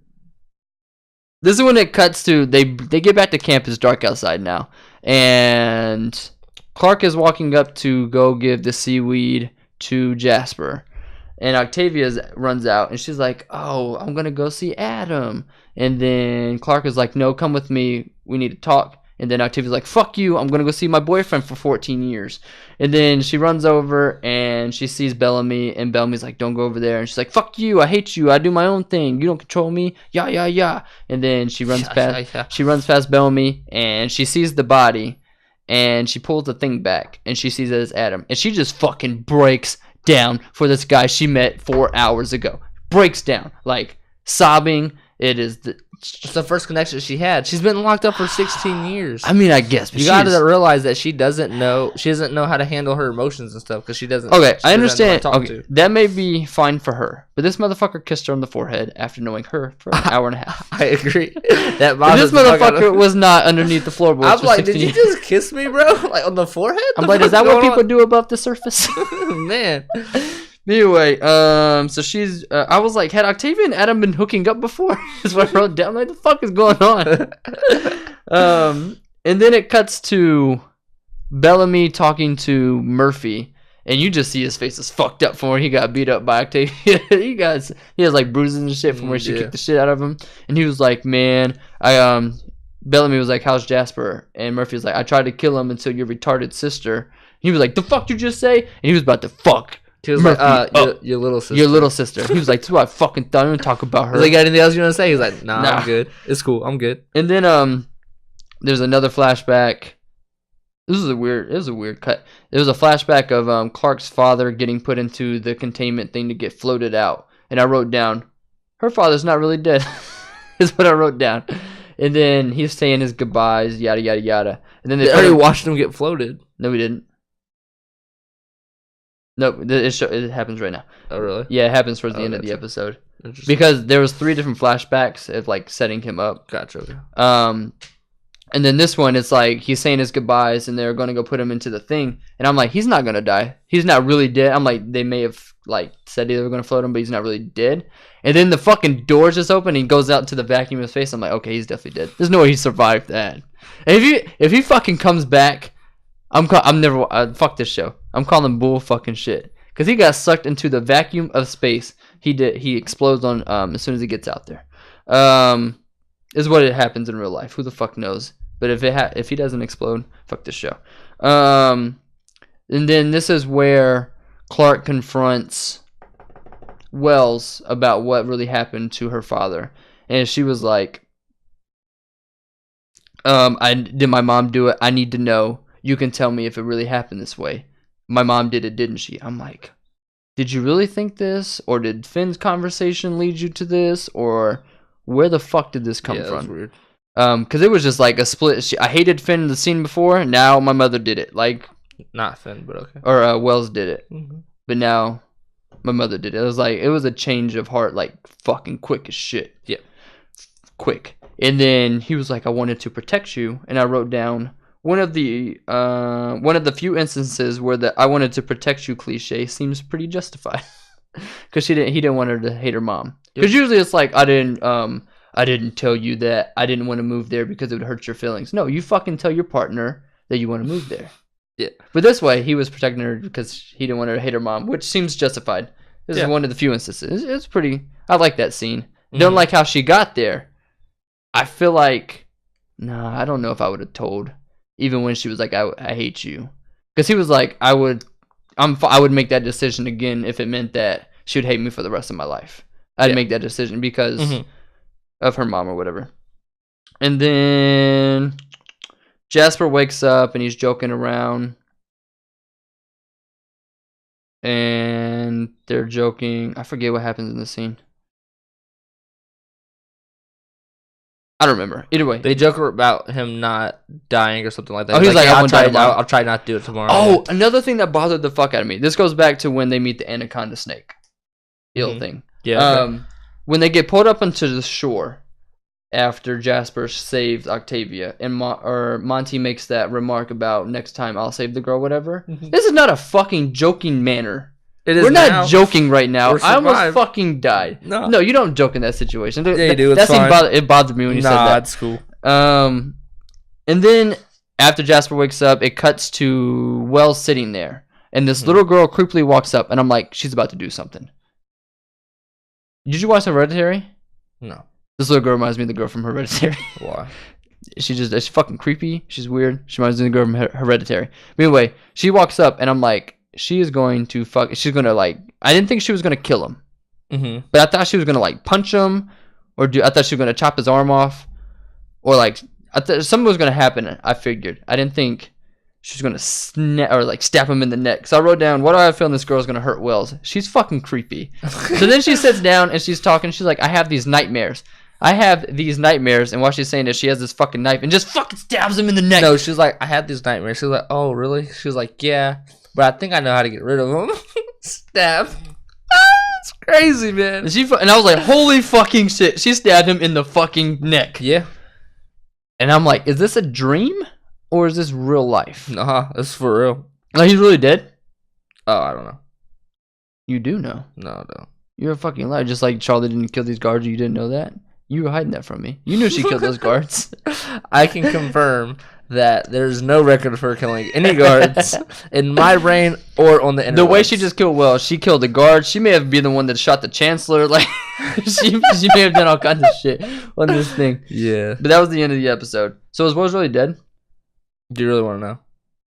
this is when it cuts to they get back to camp. It's dark outside now. And Clark is walking up to go give the seaweed to Jasper. And Octavia runs out, and she's like, oh, I'm going to go see Adam. And then Clark is like, no, come with me. We need to talk. And then Octavia's like, fuck you. I'm going to go see my boyfriend for 14 years. And then she runs over, and she sees Bellamy. And Bellamy's like, don't go over there. And she's like, fuck you. I hate you. I do my own thing. You don't control me. Yeah, yeah, yeah. And then she runs past. She runs past Bellamy, and she sees the body. And she pulls the thing back, and she sees it as Adam. And she just fucking breaks down for this guy she met 4 hours ago. Breaks down, like sobbing. It's the first connection she had. She's been locked up for 16 years. I mean, I guess, but you got to realize that she doesn't know how to handle her emotions and stuff because she doesn't. Okay, I understand. Okay, that may be fine for her, but this motherfucker kissed her on the forehead after knowing her for an hour and a half. I agree. This motherfucker was not underneath the floorboards. I'm like, did you just kiss me, bro? Like on the forehead? I'm like, is that what people do above the surface? Man. Anyway, so she's, I was like, had Octavia and Adam been hooking up before? Is what I wrote down. Like, the fuck is going on? And then it cuts to Bellamy talking to Murphy, and you just see his face is fucked up from where he got beat up by Octavia. he has like bruises and shit from where she kicked the shit out of him. And he was like, man, Bellamy was like, how's Jasper? And Murphy was like, I tried to kill him until your retarded sister. He was like, the fuck you just say? And he was about to fuck. He was Murphy, like, your little sister. Your little sister. He was like, that's what I fucking thought. I don't talk about her. Like, got anything else you want to say? He's like, nah, I'm good. It's cool. I'm good. And then there's another flashback. It was a weird cut. There was a flashback of Clark's father getting put into the containment thing to get floated out. And I wrote down, her father's not really dead. Is what I wrote down. And then he's saying his goodbyes, yada yada yada. And then They already watched him get floated. No, we didn't. No, it happens right now. Oh, really? Yeah, it happens towards the end of the episode. Because there was 3 different flashbacks of like setting him up. Gotcha. Okay. And then this one, it's like he's saying his goodbyes, and they're going to go put him into the thing. And I'm like, he's not going to die. He's not really dead. I'm like, they may have like said they were going to float him, but he's not really dead. And then the fucking doors just open, and he goes out into the vacuum of his face. I'm like, okay, he's definitely dead. There's no way he survived that. And if he fucking comes back, I'm never fuck this show. I'm calling bull fucking shit because he got sucked into the vacuum of space. He explodes on as soon as he gets out there. Is what it happens in real life. Who the fuck knows? But if he doesn't explode, fuck this show. And then this is where Clark confronts Wells about what really happened to her father, and she was like, did my mom do it? I need to know. You can tell me if it really happened this way. My mom did it, didn't she? I'm like, did you really think this? Or did Finn's conversation lead you to this? Or where the fuck did this come from? That was weird. Because it was just like a split. I hated Finn in the scene before. Now my mother did it. Like, not Finn, but okay. Or Wells did it. Mm-hmm. But now my mother did it. It was a change of heart, like fucking quick as shit. Yeah. Quick. And then he was like, I wanted to protect you. And I wrote down one of the few instances where the I wanted to protect you cliche seems pretty justified. Because he didn't want her to hate her mom. Because usually it's like, I didn't tell you that I didn't want to move there because it would hurt your feelings. No, you fucking tell your partner that you want to move there. Yeah. But this way, he was protecting her because he didn't want her to hate her mom, which seems justified. This is one of the few instances. It's pretty. I like that scene. Mm-hmm. Don't like how she got there. I feel like, I don't know if I would have told, even when she was like, I hate you. Because he was like, I would make that decision again if it meant that she would hate me for the rest of my life. I'd make that decision because of her mom or whatever. And then Jasper wakes up and he's joking around. And they're joking. I forget what happens in the scene. I don't remember. Either way, they joke about him not dying or something like that. Oh, he's like, I'll try not to do it tomorrow. Oh, another thing that bothered the fuck out of me. This goes back to when they meet the anaconda snake. Thing. Yeah. Okay. When they get pulled up onto the shore after Jasper saves Octavia, and Monty makes that remark about next time I'll save the girl, whatever. Mm-hmm. This is not a fucking joking manner. We're not joking right now. I almost fucking died. No, you don't joke in that situation. Yeah, you do. It's fine. It bothered me when you said that. It's cool. And then after Jasper wakes up, it cuts to Wells sitting there, and this little girl creepily walks up, and I'm like, she's about to do something. Did you watch Hereditary? No. This little girl reminds me of the girl from Hereditary. Why? She's fucking creepy. She's weird. She reminds me of the girl from Hereditary. But anyway, she walks up, and I'm like, she's going to like, I didn't think she was going to kill him. Mm-hmm. But I thought she was going to like punch him, I thought she was going to chop his arm off, or like, something was going to happen, I figured. I didn't think she was going to stab him in the neck. So I wrote down, what do I have a feeling this girl's going to hurt Wells? She's fucking creepy. So then she sits down and she's talking. She's like, I have these nightmares. And what she's saying is she has this fucking knife and just fucking stabs him in the neck. No, she's like, I had these nightmares. She's like, oh, really? She was like, yeah, but I think I know how to get rid of them. Stab. It's crazy, man. And I was like, holy fucking shit. She stabbed him in the fucking neck. Yeah. And I'm like, is this a dream? Or is this real life? Nah, this is for real. Like, he's really dead? Oh, I don't know. You do know. No, I don't. You're a fucking liar. Just like Charlie didn't kill these guards, you didn't know that? You were hiding that from me. You knew she killed those guards. I can confirm that there's no record of her killing any guards in my brain or on the internet. The way she just killed Wells, she killed the guard. She may have been the one that shot the chancellor. Like, she may have done all kinds of shit on this thing. Yeah. But that was the end of the episode. So is Wells really dead? Do you really want to know?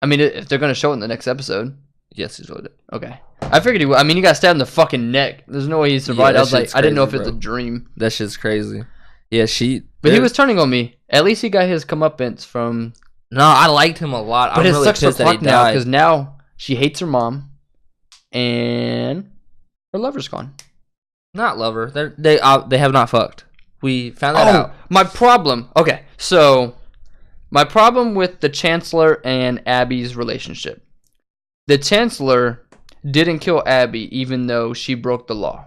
I mean, if they're going to show it in the next episode. Yes, he's really dead. Okay. I figured he would. I mean, he got stabbed in the fucking neck. There's no way he survived. Yeah, I was like, I didn't know if it's a dream. That shit's crazy. Yeah, But he was turning on me. At least he got his comeuppance from... No, I liked him a lot. But I'm really pissed that he now, died. because now she hates her mom, and her lover's gone. Not lover. They have not fucked. We found that out. My problem. Okay, so my problem with the Chancellor and Abby's relationship. The Chancellor didn't kill Abby even though she broke the law.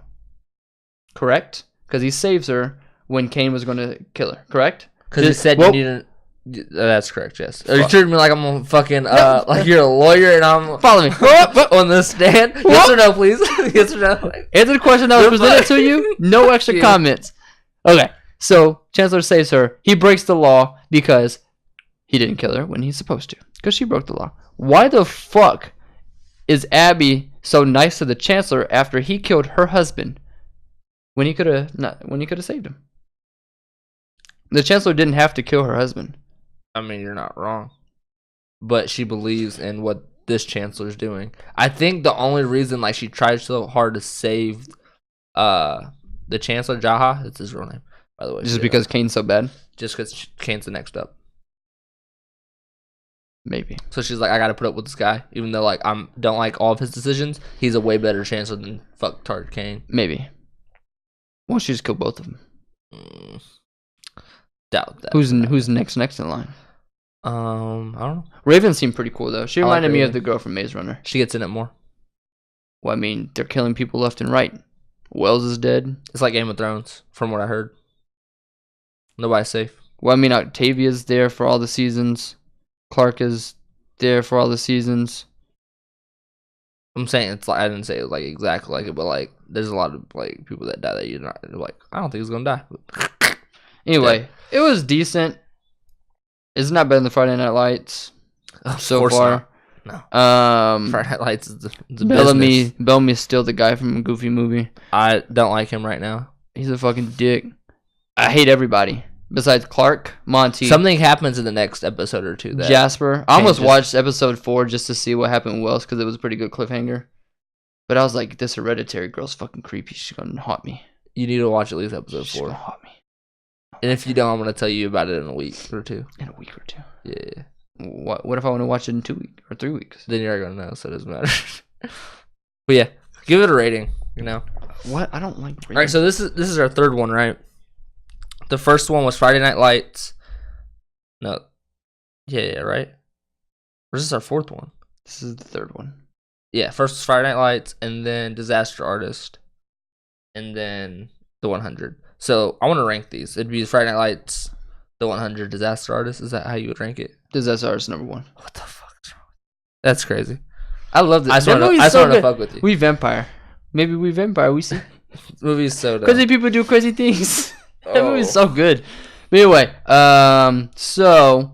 Correct? Because he saves her when Kane was going to kill her. Correct? Because he said you needed. That's correct. Yes. Are you treating me like I'm a fucking like you're a lawyer and I'm follow me on the stand? Yes or no, please. Yes or no. Answer the question that was presented to you. No extra comments. Okay. So Chancellor saves her. He breaks the law because he didn't kill her when he's supposed to. Because she broke the law. Why the fuck is Abby so nice to the Chancellor after he killed her husband when he could have saved him? The Chancellor didn't have to kill her husband. I mean, you're not wrong. But she believes in what this Chancellor's doing. I think the only reason like she tried so hard to save the Chancellor, Jaha, it's his real name, by the way. Just because Kane's so bad? Just because Kane's the next up. Maybe. So she's like, I gotta put up with this guy, even though like I don't like all of his decisions. He's a way better Chancellor than fucktard Kane. Maybe. Why don't she just kill both of them? Doubt that. Who's next in line? I don't know. Raven seemed pretty cool though. She reminded me of the girl from Maze Runner. She gets in it more. Well, I mean, they're killing people left and right. Wells is dead. It's like Game of Thrones, from what I heard. Nobody's safe. Well, I mean, Octavia's there for all the seasons. Clark is there for all the seasons. I'm saying it's like I didn't say it like exactly like it, but like there's a lot of like people that die that you're not like I don't think he's gonna die. Anyway, it was decent. It's not better than Friday Night Lights so far. Not. No. Friday Night Lights is the business. Bellamy's still the guy from a Goofy movie. I don't like him right now. He's a fucking dick. I hate everybody besides Clark, Monty. Something happens in the next episode or two. Jasper. I almost watched episode 4 just to see what happened with Wells because it was a pretty good cliffhanger. But I was like, this Hereditary girl's fucking creepy. She's gonna haunt me. You need to watch at least episode 4. She's gonna haunt me. And if you don't, I'm gonna tell you about it in a week or two. In a week or two. Yeah. What if I want to watch it in 2 weeks or 3 weeks? Then you're gonna know, so it doesn't matter. But yeah, give it a rating. You know. What? I don't like. All right, so this is our third one, right? The first one was Friday Night Lights. No. Yeah, right? Or is this our fourth one? This is the third one. Yeah, first was Friday Night Lights, and then Disaster Artist, and then The 100. So I want to rank these. It'd be Friday Night Lights, The 100, Disaster Artist. Is that how you would rank it? Disaster Artist number 1. What the fuck is wrong? That's crazy. I love this. I just want to fuck with you. We vampire. Maybe we vampire. We see. This movie is so dumb. Crazy people do crazy things. That movie's so good. But anyway, so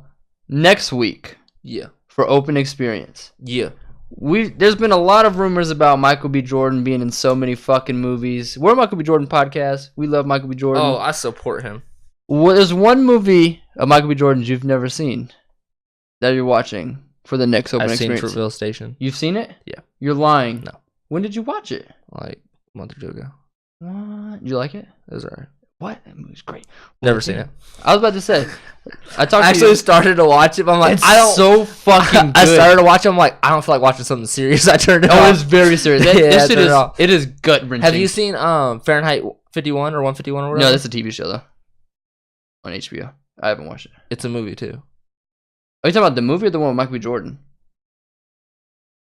next week, yeah, for Open Experience, yeah, there's been a lot of rumors about Michael B. Jordan being in so many fucking movies. We're a Michael B. Jordan podcast. We love Michael B. Jordan. Oh, I support him. Well, there's one movie of Michael B. Jordan's you've never seen that you're watching for the next Open Experience. I've seen Fruitvale Station. You've seen it? Yeah. You're lying. No. When did you watch it? Like a month or two ago. What? Did you like it? It was alright. What? That movie's great. Never seen it. I was about to say. I started to watch it, but I'm like, it's so fucking good. I started to watch it, I'm like, I don't feel like watching something serious. I turned it off. Oh, it's very serious. This shit it is gut-wrenching. Have you seen Fahrenheit 51 or 151 or whatever? No, that's a TV show, though. On HBO. I haven't watched it. It's a movie, too. Are you talking about the movie or the one with Michael B. Jordan?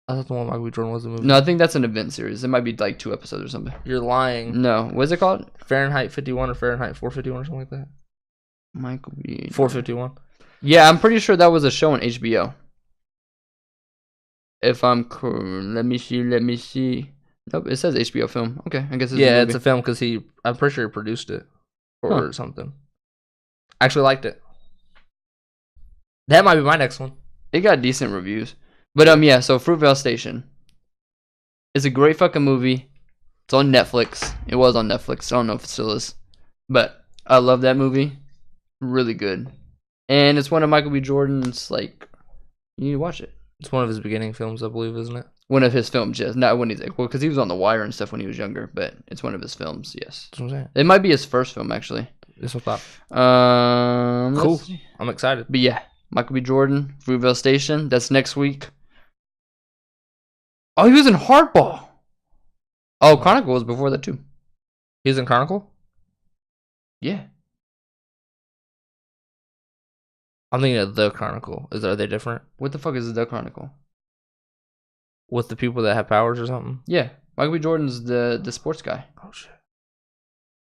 I thought the one with Michael B. Jordan was a movie. No, I think that's an event series. It might be like 2 episodes or something. You're lying. No. What is it called? Fahrenheit 51 or Fahrenheit 451 or something like that. Michael B. 451. Yeah, I'm pretty sure that was a show on HBO. If I'm let me see. Nope, it says HBO film. Okay, I guess it's a it's a film because I'm pretty sure he produced it or something. I actually liked it. That might be my next one. It got decent reviews. But yeah, so Fruitvale Station. It's a great fucking movie. It's on Netflix. It was on Netflix. I don't know if it still is. But I love that movie. Really good. And it's one of Michael B. Jordan's, like, you need to watch it. It's one of his beginning films, I believe, isn't it? One of his films, yes. Not when he's like, well, because he was on The Wire and stuff when he was younger, but it's one of his films, yes. That's what I'm saying. It might be his first film, actually. That's what I thought. Cool. See. I'm excited. But yeah, Michael B. Jordan, Fruitvale Station. That's next week. Oh, he was in Hardball. Oh, Chronicle was before that, too. He was in Chronicle? Yeah. I'm thinking of The Chronicle. Are they different? What the fuck is the Chronicle? With the people that have powers or something? Yeah, Michael B. Jordan's the sports guy. Oh shit.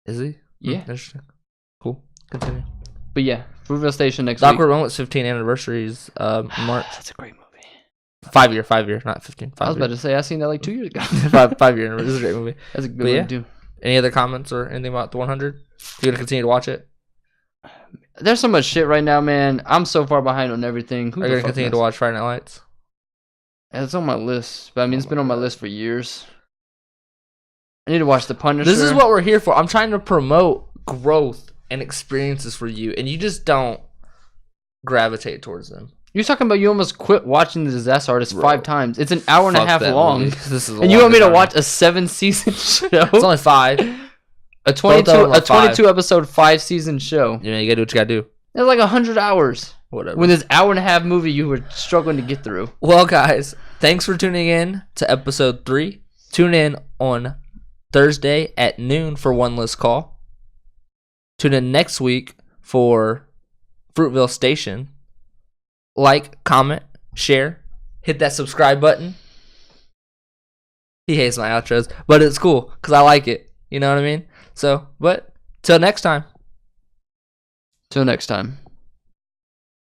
Is he? Yeah. Interesting. Cool. Continue. But yeah, Fruitvale Station next Doc week. Ramone's 15th anniversary March. That's a great movie. 5 year, not 15. I was about to say I seen that like 2 years ago. 5 year anniversary. This is a great movie. That's a good But movie yeah. too. Any other comments or anything about the 100? You gonna continue to watch it? There's so much shit right now, man. I'm so far behind on everything. Are you gonna continue to watch Friday Night Lights? It's on my list, but I mean, it's been on my list for years. I need to watch The Punisher. This is what we're here for. I'm trying to promote growth and experiences for you, and you just don't gravitate towards them. You're talking about you almost quit watching The Disaster Artist 5 times. It's an hour and a half long. This is and you want me to watch a 7-season show? It's only 5. A 22 episode 5-season show. You know, you gotta do what you gotta do. It's like 100 hours. Whatever. When this hour and a half movie you were struggling to get through. Well, guys, thanks for tuning in to episode 3. Tune in on Thursday at noon for One List Call. Tune in next week for Fruitvale Station. Like, comment, share, hit that subscribe button. He hates my outros, but it's cool because I like it. You know what I mean? So, but till next time. Till next time.